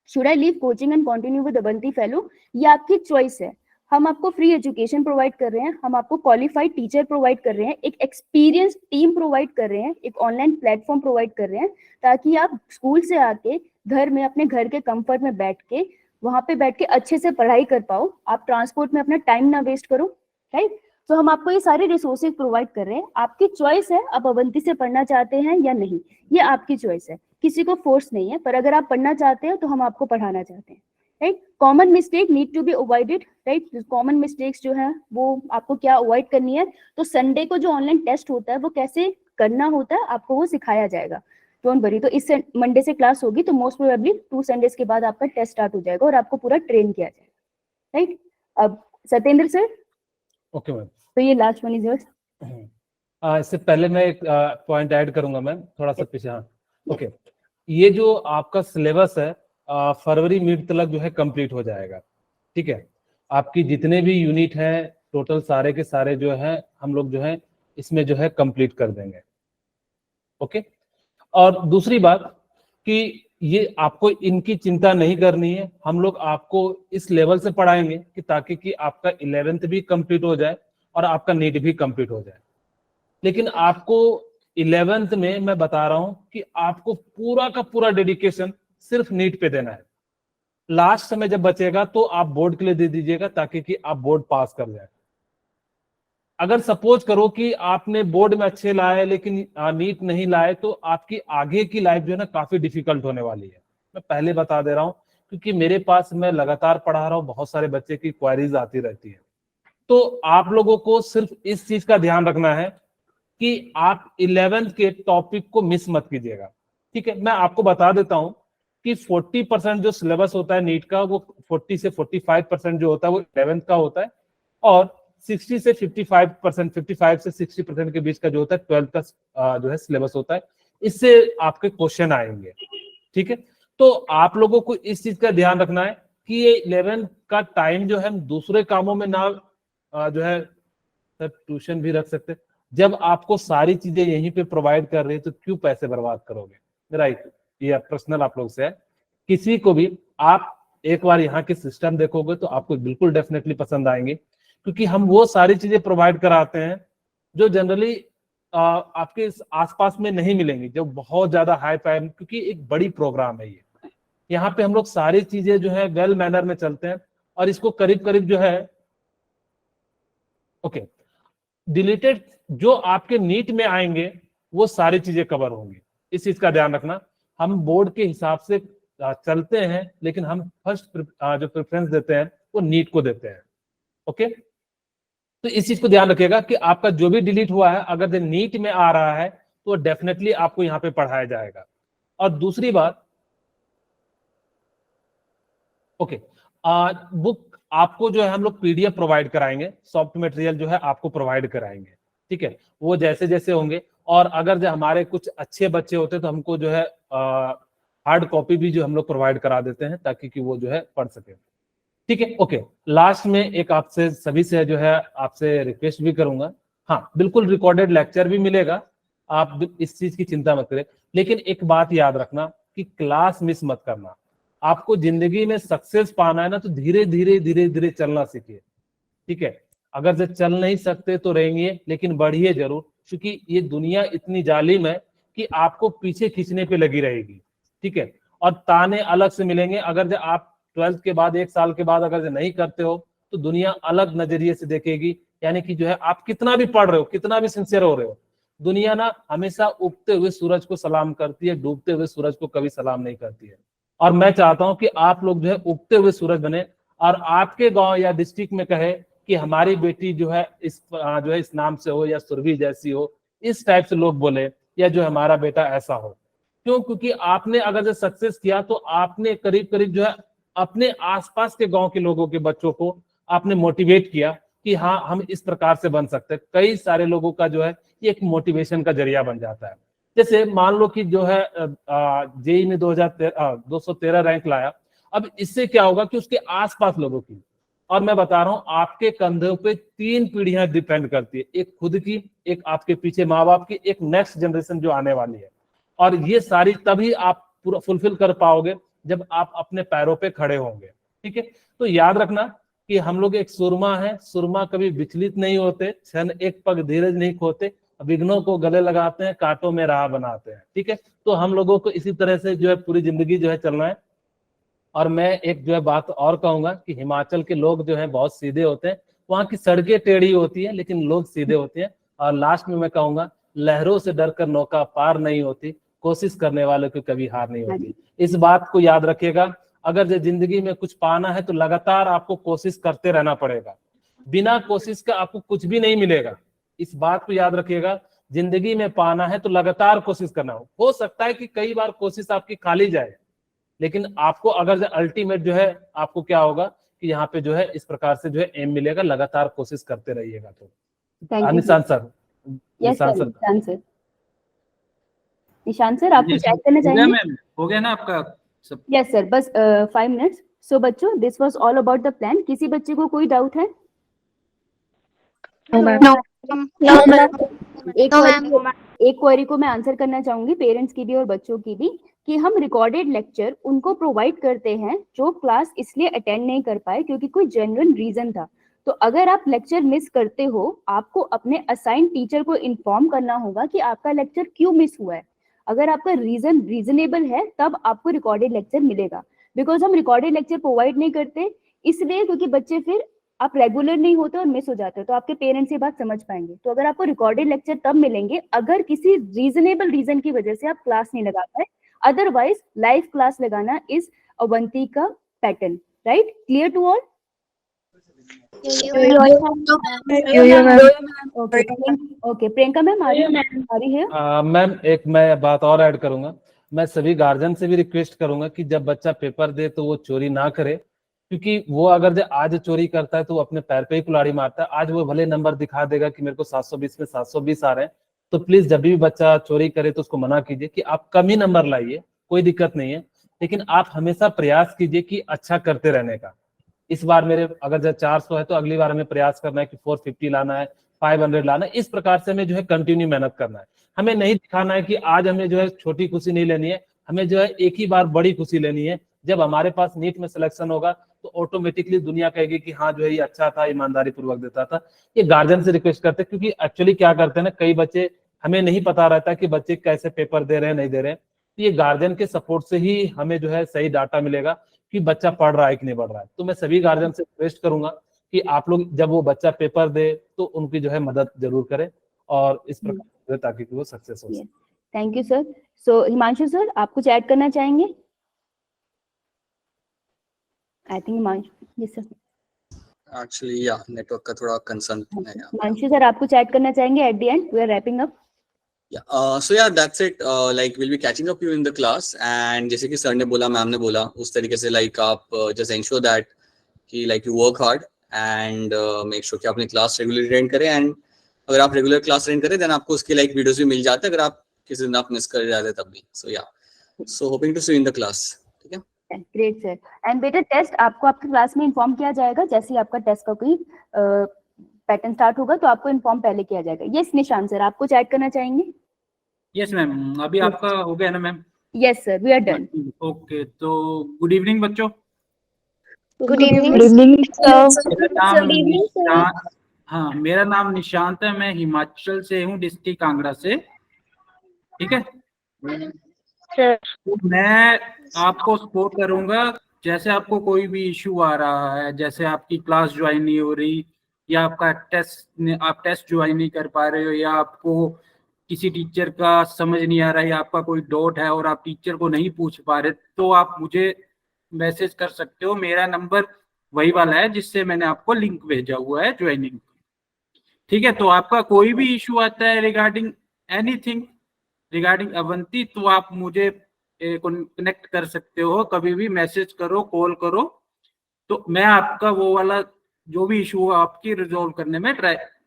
A: Should I leave coaching and continue with Avanti fellow, ये आपकी चॉइस है। हम आपको फ्री एजुकेशन प्रोवाइड कर रहे हैं, हम आपको क्वालिफाइड टीचर प्रोवाइड कर रहे हैं, एक एक्सपीरियंस टीम प्रोवाइड कर रहे हैं, एक ऑनलाइन प्लेटफॉर्म प्रोवाइड कर रहे हैं, ताकि आप स्कूल से आके घर में अपने घर के कंफर्ट में बैठ के, वहां पे बैठ के अच्छे से पढ़ाई कर पाओ, आप ट्रांसपोर्ट में अपना टाइम ना वेस्ट करो, राइट। तो हम आपको ये सारे रिसोर्सेज प्रोवाइड कर रहे हैं, आपकी चॉइस है आप अवंती से पढ़ना चाहते हैं या नहीं, ये आपकी चॉइस है, किसी को फोर्स नहीं है, पर अगर आप पढ़ना चाहते हो तो हम आपको पढ़ाना चाहते हैं, right. Common mistake need to be avoided, right. Common mistakes जो है वो आपको क्या अवॉइड करनी है, तो संडे को जो ऑनलाइन टेस्ट होता है वो कैसे करना होता है आपको वो सिखाया जाएगा, डोंट वरी। तो इस मंडे से क्लास होगी तो मोस्ट प्रोबेबली 2 संडेज के बाद आपका टेस्ट स्टार्ट हो जाएगा और आपको पूरा ट्रेन किया जाएगा, राइट। अब सत्येंद्र सर,
D: ओके मैम,
A: तो ये लास्ट वन इज योर्स।
D: इससे पहले मैं एक पॉइंट ऐड करूंगा मैम, थोड़ा सा पीछे। हाँ, ओके, ये जो आपका सिलेबस है फरवरी मिड तक जो है कंप्लीट हो जाएगा, ठीक है। आपकी जितने भी यूनिट हैं टोटल सारे के सारे जो है हम लोग जो है इसमें जो है कंप्लीट कर देंगे, ओके। और दूसरी बात कि ये आपको इनकी चिंता नहीं करनी है, हम लोग आपको इस लेवल से पढ़ाएंगे कि ताकि कि आपका 11th भी कंप्लीट हो जाए और आपका नीट भी कंप्लीट हो जाए। लेकिन आपको 11th में मैं बता रहा हूं कि आपको पूरा का पूरा डेडिकेशन सिर्फ नीट पे देना है। लास्ट समय जब बचेगा तो आप बोर्ड के लिए दे दीजिएगा ताकि कि आप बोर्ड पास कर जाए। अगर सपोज करो कि आपने बोर्ड में अच्छे लाए लेकिन नीट नहीं लाए तो आपकी आगे की लाइफ जो है ना काफी डिफिकल्ट होने वाली है। मैं पहले बता दे रहा हूं क्योंकि मेरे पास मैं लगातार पढ़ा रहा हूं, बहुत सारे बच्चे की क्वेरीज आती रहती है। तो आप लोगों को सिर्फ इस चीज का ध्यान रखना है कि आप 11th के टॉपिक को मिस मत कीजिएगा, ठीक है। मैं आपको बता देता हूं कि 40% जो सिलेबस होता है नीट का वो 40 से 45% जो होता है वो 11th का होता है, और 60 से 55%, 55 से 60% के बीच का जो होता है 12th का जो है सिलेबस होता है। इससे आपके क्वेश्चन आएंगे, ठीक है। तो आप लोगों को इस चीज का ध्यान रखना है कि ये 11th का टाइम जो है हम दूसरे कामों में ना जो है सर ट्यूशन भी रख सकते। जब आपको सारी चीजें यहीं पे प्रोवाइड कर रही है तो क्यों पैसे बर्बाद करोगे, राइट। ये पर्सनल आप लोग से है। किसी को भी आप एक बार यहाँ के सिस्टम देखोगे तो आपको बिल्कुल डेफिनेटली पसंद आएंगे, क्योंकि हम वो सारी चीजें प्रोवाइड कराते हैं जो जनरली आपके आसपास में नहीं मिलेंगी, जो बहुत ज्यादा हाई फाई, क्योंकि एक बड़ी प्रोग्राम है ये। यहाँ पे हम लोग सारी चीजें जो है वेल मैनर में चलते हैं और इसको करीब करीब जो है ओके डिलीटेड जो आपके नीट में आएंगे वो सारी चीजें कवर होंगी, इस चीज का ध्यान रखना। हम बोर्ड के हिसाब से चलते हैं, लेकिन हम फर्स्ट जो प्रेफरेंस देते हैं वो नीट को देते हैं। ओके, तो इस चीज को ध्यान रखिएगा कि आपका जो भी डिलीट हुआ है अगर नीट में आ रहा है तो डेफिनेटली आपको यहाँ पे पढ़ाया जाएगा। और दूसरी बात, ओके, बुक आपको जो है हम लोग पीडीएफ प्रोवाइड कराएंगे, सॉफ्ट मटेरियल जो है आपको प्रोवाइड कराएंगे, ठीक है, वो जैसे जैसे होंगे। और अगर जो हमारे कुछ अच्छे बच्चे होते तो हमको जो है हार्ड कॉपी भी जो हम लोग प्रोवाइड करा देते हैं ताकि कि वो जो है पढ़ सके, ठीक है। ओके, लास्ट में एक आपसे सभी से जो है आपसे रिक्वेस्ट भी करूंगा, हाँ बिल्कुल रिकॉर्डेड लेक्चर भी मिलेगा, आप इस चीज की चिंता मत करें, लेकिन एक बात याद रखना कि क्लास मिस मत करना। आपको जिंदगी में सक्सेस पाना है ना तो धीरे धीरे धीरे धीरे चलना सीखिए, ठीक है। अगर से चल नहीं सकते तो रहेंगे, लेकिन बढ़िए जरूर, क्योंकि ये दुनिया इतनी जालिम है कि आपको पीछे खींचने पे लगी रहेगी, ठीक है। और ताने अलग से मिलेंगे, अगर जो आप 12th के बाद 1 साल के बाद अगर जो नहीं करते हो तो दुनिया अलग नजरिए से देखेगी, यानी कि जो है आप कितना भी पढ़ रहे हो, कितना भी सिंसियर हो रहे हो, दुनिया ना हमेशा उगते हुए सूरज को सलाम करती है, डूबते हुए सूरज को कभी सलाम नहीं करती है। और मैं चाहता हूं कि आप लोग जो है उगते हुए सूरज बने, और आपके गांव या डिस्ट्रिक्ट में कहे कि हमारी बेटी जो है इस नाम से हो या सुरभि जैसी हो, इस टाइप से लोग बोले, या जो हमारा बेटा ऐसा हो। क्यों? क्योंकि आपने अगर जो सक्सेस किया तो आपने करीब करीब जो है अपने आसपास के गांव के लोगों के बच्चों को आपने मोटिवेट किया कि हाँ हम इस प्रकार से बन सकते हैं। कई सारे लोगों का जो है ये एक मोटिवेशन का जरिया बन जाता है। जैसे मान लो कि जो है जेई में 213 रैंक लाया, अब इससे क्या होगा कि उसके आसपास लोगों की, और मैं बता रहा हूं आपके कंधों पे 3 पीढ़ियां डिपेंड करती है, एक खुद की, एक आपके पीछे माँ बाप की, एक नेक्स्ट जनरेशन जो आने वाली है। और ये सारी तभी आप पूरा फुलफिल कर पाओगे जब आप अपने पैरों पे खड़े होंगे, ठीक है। तो याद रखना कि हम लोग एक सुरमा है, सुरमा कभी विचलित नहीं होते, क्षण एक पग धीरज नहीं खोते, विघ्नों को गले लगाते हैं, कांटों में राह बनाते हैं, ठीक है। तो हम लोगों को इसी तरह से जो है पूरी जिंदगी जो है चलना है। और मैं एक जो है बात और कहूंगा कि हिमाचल के लोग जो है बहुत सीधे होते हैं, वहाँ की सड़कें टेढ़ी होती है लेकिन लोग सीधे होते हैं। और लास्ट में मैं कहूंगा, लहरों से डरकर नौका पार नहीं होती, कोशिश करने वालों की कभी हार नहीं होती। इस बात को याद रखिएगा। अगर जो जिंदगी में कुछ पाना है तो लगातार आपको कोशिश करते रहना पड़ेगा, बिना कोशिश का आपको कुछ भी नहीं मिलेगा। इस बात को याद रखिएगा, जिंदगी में पाना है तो लगातार कोशिश करना हो सकता है कि कई बार कोशिश आपकी खाली जाए, लेकिन आपको अगर अल्टीमेट जो है आपको क्या होगा कि यहाँ पे जो है इस प्रकार से जो है एम मिलेगा, लगातार कोशिश करते रहिएगा। तो निशांत सर,
A: निशांत सर आप कुछ ऐड करना चाहेंगे?
G: हो गया ना आपका सब?
A: यस सर, बस 5 मिनट्स। सो बच्चों, this was all about the plan. किसी बच्चे को कोई डाउट है? एक क्वेरी को मैं आंसर करना चाहूंगी, पेरेंट्स की भी और बच्चों की भी, कि हम रिकॉर्डेड लेक्चर उनको प्रोवाइड करते हैं जो क्लास इसलिए अटेंड नहीं कर पाए क्योंकि कोई जेन्युइन रीजन था। तो अगर आप लेक्चर मिस करते हो, आपको अपने असाइन टीचर को इन्फॉर्म करना होगा कि आपका लेक्चर क्यों मिस हुआ है। अगर आपका रीजन रीजनेबल है तब आपको रिकॉर्डेड लेक्चर मिलेगा। बिकॉज हम रिकॉर्डेड लेक्चर प्रोवाइड नहीं करते इसलिए क्योंकि बच्चे फिर आप रेगुलर नहीं होते और मिस हो जाते हो, तो आपके पेरेंट्स ये बात समझ पाएंगे। तो अगर आपको रिकॉर्डेड लेक्चर तब मिलेंगे अगर किसी रीजनेबल रीजन की वजह से आप क्लास नहीं लगा पाए, अदरवाइज लाइव क्लास लगाना इज अवंती का pattern. Right? Clear to all? Okay, Priyanka ma'am आ रही है?
D: मैम एक मैं बात और ऐड करूंगा, मैं सभी गार्जियन से भी रिक्वेस्ट करूंगा कि जब बच्चा पेपर दे तो वो चोरी ना करे, क्योंकि वो अगर आज चोरी करता है तो वो अपने पैर पे ही कुल्हाड़ी मारता है। आज वो भले नंबर दिखा देगा कि मेरे को 720 में 720 आ रहे हैं, तो प्लीज जब भी बच्चा चोरी करे तो उसको मना कीजिए कि आप कम ही नंबर लाइए, कोई दिक्कत नहीं है, लेकिन आप हमेशा प्रयास कीजिए कि अच्छा करते रहने का। इस बार मेरे अगर जब 400 है तो अगली बार हमें प्रयास करना है कि 450 लाना है, 500 लाना है। इस प्रकार से हमें जो है कंटिन्यू मेहनत करना है। हमें नहीं दिखाना है कि आज हमें जो है छोटी खुशी नहीं लेनी है, हमें जो है एक ही बार बड़ी खुशी लेनी है। जब हमारे पास नीट में सिलेक्शन होगा तो ऑटोमेटिकली दुनिया कहेगी कि हाँ जो है ये अच्छा था, ईमानदारी पूर्वक देता था। ये गार्जियन से रिक्वेस्ट करते हैं, क्योंकि एक्चुअली क्या करते हैं ना, कई बच्चे हमें नहीं पता रहता कि बच्चे कैसे पेपर दे रहे हैं नहीं दे रहे हैं। तो ये गार्जियन के सपोर्ट से ही हमें जो है सही डाटा मिलेगा कि बच्चा पढ़ रहा है कि नहीं पढ़ रहा है। तो मैं सभी गार्जियन से रिक्वेस्ट करूंगा कि आप लोग जब वो बच्चा पेपर दे तो उनकी जो है मदद जरूर करें। और इस प्रकार ताकि वो सक्सेस हो सके।
A: Thank you sir. So Himanshu sir, आप कुछ ऐड करना चाहेंगे? I think Himanshu, yes sir.
C: Actually या नेटवर्क का थोड़ा कंसर्न है।
A: हिमांशु सर, आप कुछ ऐड करना चाहेंगे at the end? We are wrapping up.
C: So yeah, that's it. Like we'll be catching up you in the class, and जैसे कि सर ने बोला, मैम ने बोला, उस तरीके से like आप just ensure that कि like you work hard and make sure कि आपने क्लास रेगुलरली अटेंड करें, and अगर आप रेगुलर क्लास अटेंड करें देन आपको उसके like वीडियोस भी मिल जाते हैं अगर आप किसी दिन आप मिस कर जाते तब भी। So yeah, so hoping to see you in the class. ठीक है,
A: ग्रेट सर। एंड बेटा, टेस्ट आपको आपके क्लास में इन्फॉर्म किया जाएगा जैसे ही आपका टेस्ट का कोई पैटर्न स्टार्ट होगा तो आपको इन्फॉर्म पहले किया जाएगा। यस निशांत सर, आप कुछ ऐड करना चाहेंगे?
G: यस मैम, अभी आपका हो गया ना ma'am?
A: Yes sir, we are done.
G: Okay, तो गुड इवनिंग बच्चों।
B: Good evening.
H: Good evening, sir.
G: मेरा नाम निशांत, हाँ मेरा नाम निशांत है, मैं हिमाचल से हूँ, डिस्ट्रिक्ट कांगड़ा से। ठीक है,
E: सर
G: तो मैं आपको सपोर्ट करूंगा। जैसे आपको कोई भी इशू आ रहा है, जैसे आपकी क्लास ज्वाइन नहीं हो रही, या आपका आप टेस्ट ज्वाइन नहीं कर पा रहे हो, या आपको किसी टीचर का समझ नहीं आ रहा है, या आपका कोई डाउट है और आप टीचर को नहीं पूछ पा रहे, तो आप मुझे मैसेज कर सकते हो। मेरा नंबर वही वाला है जिससे मैंने आपको लिंक भेजा हुआ है ज्वाइनिंग। ठीक है, तो आपका कोई भी इशू आता है रिगार्डिंग एनीथिंग रिगार्डिंग अवंती, तो आप मुझे कनेक्ट कर सकते हो, कभी भी मैसेज करो, कॉल करो, तो मैं आपका वो वाला जो भी इशू है आपकी रिजॉल्व करने में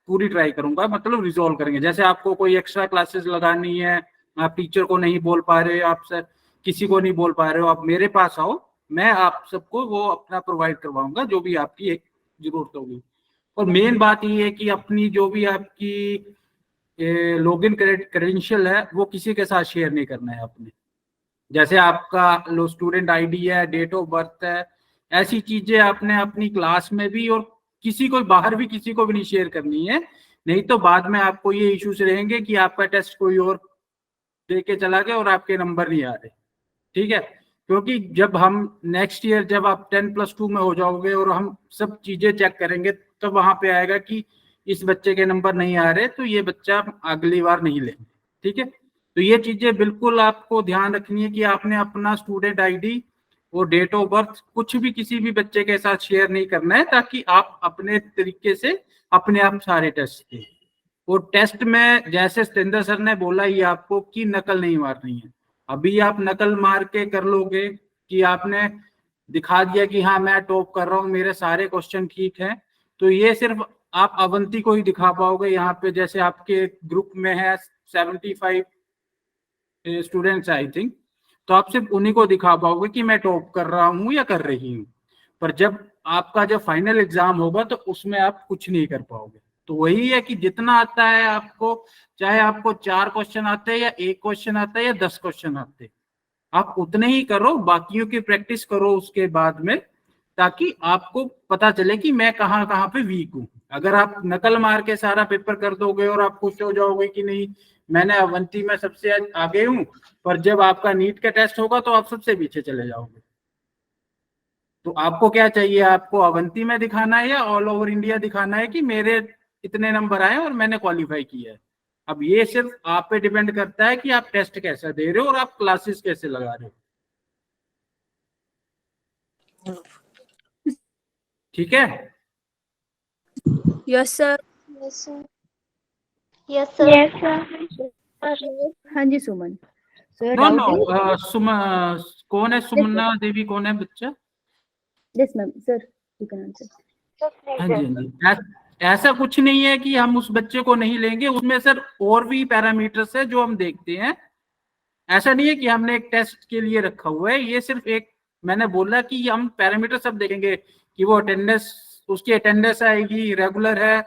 G: पूरी ट्राई करूंगा, मतलब रिजॉल्व करेंगे। जैसे आपको कोई एक्स्ट्रा क्लासेस लगानी है, आप टीचर को नहीं बोल पा रहे, आप सर किसी को नहीं बोल पा रहे हो, आप मेरे पास आओ, मैं आप सबको वो अपना प्रोवाइड करवाऊंगा जो भी आपकी एक जरूरत होगी। और मेन बात ये है कि अपनी जो भी आपकी लॉगिन क्रेडेंशियल है वो किसी के साथ शेयर नहीं करना है आपने। जैसे आपका स्टूडेंट आईडी है, डेट ऑफ बर्थ है, ऐसी चीजें आपने अपनी क्लास में भी और किसी को बाहर भी किसी को भी नहीं शेयर करनी है, नहीं तो बाद में आपको ये इश्यूज रहेंगे कि आपका टेस्ट कोई और दे के चला गया और आपके नंबर नहीं आ रहे। ठीक है, क्योंकि जब हम नेक्स्ट ईयर जब आप 10+2 में हो जाओगे और हम सब चीजें चेक करेंगे, तो वहां पे आएगा कि इस बच्चे के नंबर नहीं आ रहे, तो ये बच्चा अगली बार नहीं लेंगे। ठीक है, तो ये चीजें बिल्कुल आपको ध्यान रखनी है कि आपने अपना स्टूडेंट आईडी और डेट ऑफ बर्थ कुछ भी किसी भी बच्चे के साथ शेयर नहीं करना है, ताकि आप अपने तरीके से अपने आप सारे टेस्ट दें। और टेस्ट में जैसे सतेंद्र सर ने बोला ही आपको कि नकल नहीं मारनी है। अभी आप नकल मार के कर लोगे कि आपने दिखा दिया कि हाँ मैं टॉप कर रहा हूँ, मेरे सारे क्वेश्चन ठीक हैं, तो ये सिर्फ आप अवंती को ही दिखा पाओगे। यहाँ पे जैसे आपके ग्रुप में है 75 स्टूडेंट्स आई थिंक, तो आप सिर्फ उन्हीं को दिखा पाओगे कि मैं टॉप कर रहा हूँ या कर रही हूँ। पर जब आपका जब फाइनल एग्जाम होगा तो उसमें आप कुछ नहीं कर पाओगे। तो वही है कि जितना आता है आपको, चाहे आपको 4 क्वेश्चन आते हैं या 1 क्वेश्चन आता है या 10 क्वेश्चन आते हैं, आप उतने ही करो, बाकियों की प्रैक्टिस करो उसके बाद में, ताकि आपको पता चले कि मैं कहाँ कहाँ पे वीक हूँ। अगर आप नकल मार के सारा पेपर कर दोगे और आप खुश हो जाओगे कि नहीं मैंने अवंती में सबसे आगे हूँ, पर जब आपका नीट का टेस्ट होगा तो आप सबसे पीछे चले जाओगे। तो आपको क्या चाहिए, आपको अवंती में दिखाना है या ऑल ओवर इंडिया दिखाना है कि मेरे इतने नंबर आए और मैंने क्वालिफाई किया है। अब ये सिर्फ आप पे डिपेंड करता है कि आप टेस्ट कैसा दे रहे हो और आप क्लासेस कैसे लगा रहे हो। ठीक है,
H: Yes, sir.
B: Yes sir.
E: Yes sir.
A: हाँ जी सुमन सर।
G: नो नो कौन है सुमना देवी, कौन है बच्चा?
A: Yes ma'am sir, you can answer.
G: हाँ जी, हाँ जी। ऐसा कुछ नहीं है कि हम उस बच्चे को नहीं लेंगे, उसमें सर और भी पैरामीटर्स है जो हम देखते हैं। ऐसा नहीं है कि हमने एक टेस्ट के लिए रखा हुआ है, ये सिर्फ एक मैंने बोला कि हम पैरामीटर सब देखेंगे कि वो अटेंडेंस, उसकी अटेंडेंस आएगी, रेगुलर है,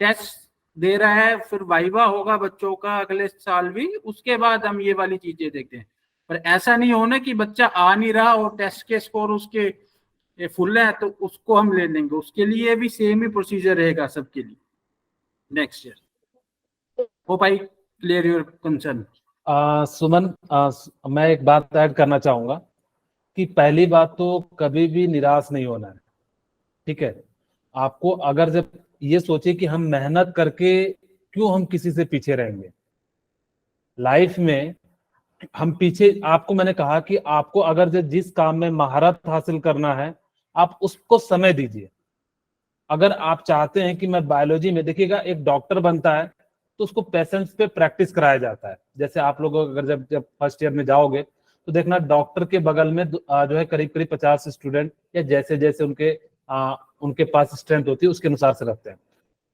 G: टेस्ट दे रहा है, फिर वाइवा होगा बच्चों का अगले साल भी, उसके बाद हम ये वाली चीजें देखते हैं। पर ऐसा नहीं होना कि बच्चा आ नहीं रहा और टेस्ट के स्कोर उसके फुल है तो उसको हम ले लेंगे, उसके लिए भी सेम ही प्रोसीजर रहेगा सबके लिए next year. Hope I clear your concern.
D: Suman, मैं एक बात ऐड करना चाहूंगा कि पहली बात तो कभी भी निराश नहीं होना है। ठीक है, आपको अगर जब ये सोचे कि हम मेहनत करके क्यों हम किसी से पीछे रहेंगे? लाइफ में हम पीछे, आपको मैंने कहा कि आपको अगर जिस काम में महारत हासिल करना है आप उसको समय दीजिए। अगर आप चाहते हैं कि मैं बायोलॉजी में, देखिएगा एक डॉक्टर बनता है तो उसको पेशेंट्स पे प्रैक्टिस कराया जाता है। जैसे आप लोग अगर जब फर्स्ट ईयर में जाओगे तो देखना डॉक्टर के बगल में जो है करीब करीब 50 स्टूडेंट, या जैसे जैसे उनके पास स्ट्रेंथ होती है उसके अनुसार से रखते हैं।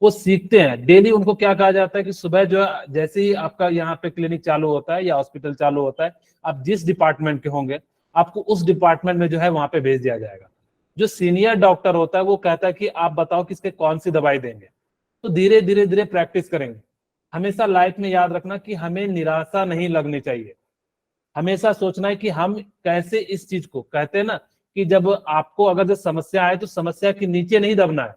D: वो सीखते हैं डेली। उनको क्या कहा जाता है कि सुबह जो है जैसे ही आपका यहाँ पे क्लिनिक चालू होता है या हॉस्पिटल चालू होता है, आप जिस डिपार्टमेंट के होंगे आपको उस डिपार्टमेंट में जो है वहां पे भेज दिया जाएगा। जो सीनियर डॉक्टर होता है वो कहता है कि आप बताओ किसके कौन सी दवाई देंगे। तो धीरे धीरे धीरे प्रैक्टिस करेंगे। हमेशा लाइफ में याद रखना कि हमें निराशा नहीं लगनी चाहिए। हमेशा सोचना है कि हम कैसे इस चीज को, कहते हैं ना कि जब आपको अगर जो समस्या आए तो समस्या के नीचे नहीं दबना है,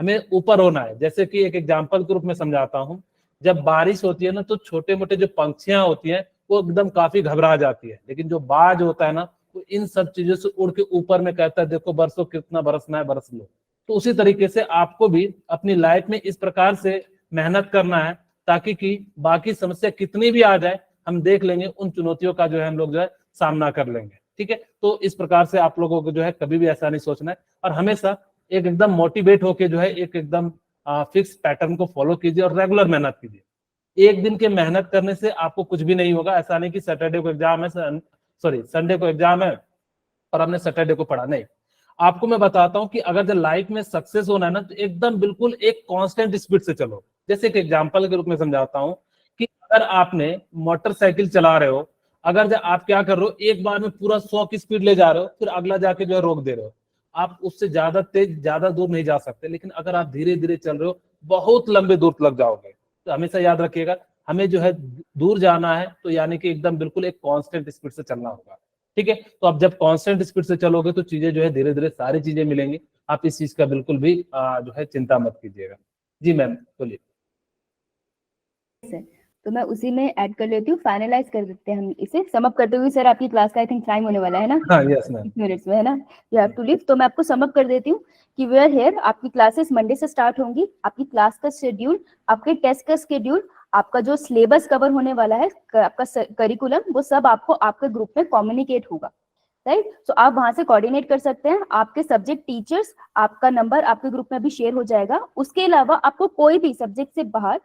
D: हमें ऊपर होना है। जैसे कि एक एग्जांपल के रूप में समझाता हूँ, जब बारिश होती है ना तो छोटे मोटे जो पंछियां होती हैं वो एकदम काफी घबरा जाती है, लेकिन जो बाज होता है ना वो इन सब चीजों से उड़ के ऊपर में कहता है देखो बरसों, कितना बरसना है बरस लो। तो उसी तरीके से आपको भी अपनी लाइफ में इस प्रकार से मेहनत करना है ताकि कि बाकी समस्या कितनी भी आ जाए हम देख लेंगे, उन चुनौतियों का जो है हम लोग जो है सामना कर लेंगे। ठीक है, तो इस प्रकार से आप लोगों को जो है कभी भी ऐसा नहीं सोचना है और हमेशा एकदम मोटिवेट होके जो है एकदम फिक्स पैटर्न को फॉलो कीजिए और रेगुलर मेहनत कीजिए। एक दिन के मेहनत करने से आपको कुछ भी नहीं होगा। ऐसा नहीं कि सैटरडे को एग्जाम है, संडे को एग्जाम है और हमने सैटरडे को पढ़ा, नहीं। आपको मैं बताता हूँ कि अगर जब लाइफ में सक्सेस होना है ना तो एकदम बिल्कुल एक कांस्टेंट स्पीड से चलो। जैसे एक एग्जांपल के रूप में समझाता हूँ कि अगर आपने मोटरसाइकिल चला रहे हो, अगर जब आप क्या कर रहे हो एक बार में पूरा 100 की स्पीड ले जा रहे हो, फिर अगला जाके जो है रोक दे रहे हो, आप उससे ज्यादा तेज ज्यादा दूर नहीं जा सकते। लेकिन अगर आप धीरे धीरे चल रहे हो बहुत लंबे दूर लग जाओगे। तो हमेशा याद रखिएगा हमें जो है दूर जाना है तो यानी कि एकदम बिल्कुल एक कांस्टेंट स्पीड से चलना होगा। ठीक है, तो आप जब कांस्टेंट स्पीड से चलोगे तो चीजें जो है धीरे धीरे सारी चीजें मिलेंगी। आप इस चीज का बिल्कुल भी जो है चिंता मत कीजिएगा। जी मैम बोलिए।
A: तो मैं उसी में ऐड कर लेती हूँ, फाइनलाइज कर देते हैं हम इसे। सम अप करते हुए सर आपकी क्लास का आई थिंक टाइम होने वाला है ना?
D: हाँ यस मैम।
A: 6 मिनट्स में है ना, यू हैव टू लीव। तो मैं आपको सम अप कर देती हूँ कि वी आर हियर। आपकी क्लासेस मंडे से स्टार्ट होंगी। आपकी क्लास का शेड्यूल, आपके टेस्ट का शेड्यूल, आपका जो सिलेबस कवर होने वाला है, आपका करिकुलम, वो सब आपको आपके ग्रुप में कम्युनिकेट होगा, राइट? तो आप वहां से कोऑर्डिनेट कर सकते हैं। आपके सब्जेक्ट टीचर्स, आपका नंबर आपके ग्रुप में भी शेयर हो जाएगा। उसके अलावा आपको कोई भी सब्जेक्ट से बाहर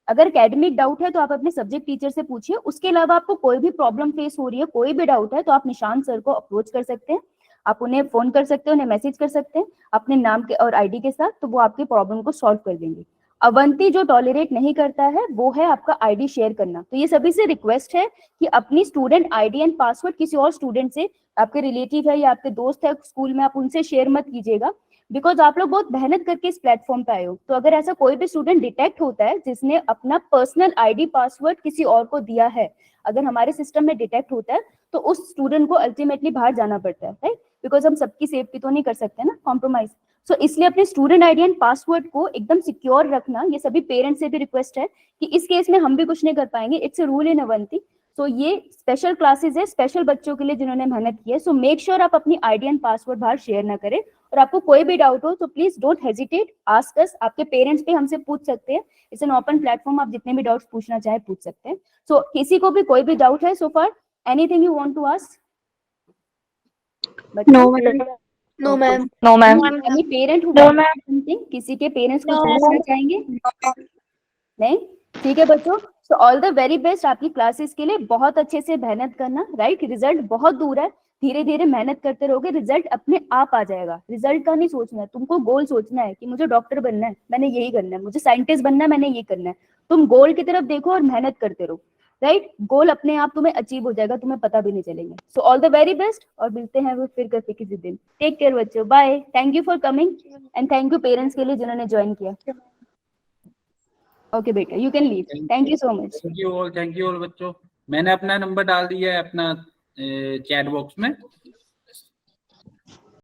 A: अगर एकेडमिक डाउट है तो आप अपने सब्जेक्ट टीचर से पूछिए। उसके अलावा आपको कोई भी प्रॉब्लम फेस हो रही है, कोई भी डाउट है, तो आप निशांत सर को अप्रोच कर सकते हैं। आप उन्हें फोन कर सकते हैं, उन्हें मैसेज कर सकते हैं अपने नाम के और आईडी के साथ, तो वो आपकी प्रॉब्लम को सॉल्व कर देंगे। अवंती जो टॉलरेट नहीं करता है वो है आपका आईडी शेयर करना। तो ये सभी से रिक्वेस्ट है कि अपनी स्टूडेंट आईडी एंड पासवर्ड किसी और स्टूडेंट से, आपके रिलेटिव है या आपके दोस्त है स्कूल में, आप उनसे शेयर मत कीजिएगा, बिकॉज आप लोग बहुत मेहनत करके इस प्लेटफॉर्म पे आए हो। तो अगर ऐसा कोई भी स्टूडेंट डिटेक्ट होता है जिसने अपना पर्सनल आईडी पासवर्ड किसी और को दिया है, अगर हमारे सिस्टम में डिटेक्ट होता है तो उस स्टूडेंट को अल्टीमेटली बाहर जाना पड़ता है, राइट? बिकॉज हम सबकी सेफ्टी तो नहीं कर सकते ना कॉम्प्रोमाइज। सो इसलिए अपने स्टूडेंट आईडी एंड पासवर्ड को एकदम सिक्योर रखना। ये सभी पेरेंट्स से भी रिक्वेस्ट है कि इस केस में हम भी कुछ नहीं कर पाएंगे, it's a rule in Avanti. So ये स्पेशल क्लासेस है स्पेशल बच्चों के लिए जिन्होंने मेहनत की है। सो मेक श्योर आप अपनी आईडी एंड पासवर्ड बाहर शेयर ना करें। और आपको कोई भी डाउट हो तो please don't hesitate, ask us. आपके पेरेंट्स भी हमसे पूछ सकते हैं, इट्स एन ओपन प्लेटफॉर्म, आप जितने भी डाउट्स पूछना चाहे पूछ सकते हैं। सो किसी को भी कोई भी डाउट है so far, anything you want to ask?
H: No, ma'am. No, ma'am. No, ma'am.
A: Any parent who
H: No,
A: want
H: ma'am.
A: Something? किसी के पेरेंट्स कुछ
H: No,
A: पूछना
H: ma'am.
A: चाहेंगे? नहीं? ठीक है बच्चों, सो ऑल द वेरी बेस्ट आपकी क्लासेस के लिए। बहुत अच्छे से मेहनत करना, राइट? रिजल्ट बहुत दूर है, धीरे धीरे मेहनत करते रहोगे, रिजल्ट अपने आप आ जाएगा। रिजल्ट का नहीं सोचना है, तुमको गोल सोचना है कि मुझे डॉक्टर बनना है, मैंने यही करना है, मुझे साइंटिस्ट बनना है, मैंने ये करना है। तुम गोल की तरफ देखो और मेहनत करते रहो, राइट? गोल अपने आप तुम्हें अचीव हो जाएगा, तुम्हें पता भी नहीं चलेंगे। So all the very best, और मिलते हैं वो फिर करके किसी दिन। टेक केयर बच्चों, bye. Thank you for coming and thank you parents के लिए जिन्होंने ज्वाइन किया। ओके बेटा, you can leave. Thank you so much.
G: Thank you all बच्चों। मैंने अपना नंबर डाल दिया है अपना चैट बॉक्स में।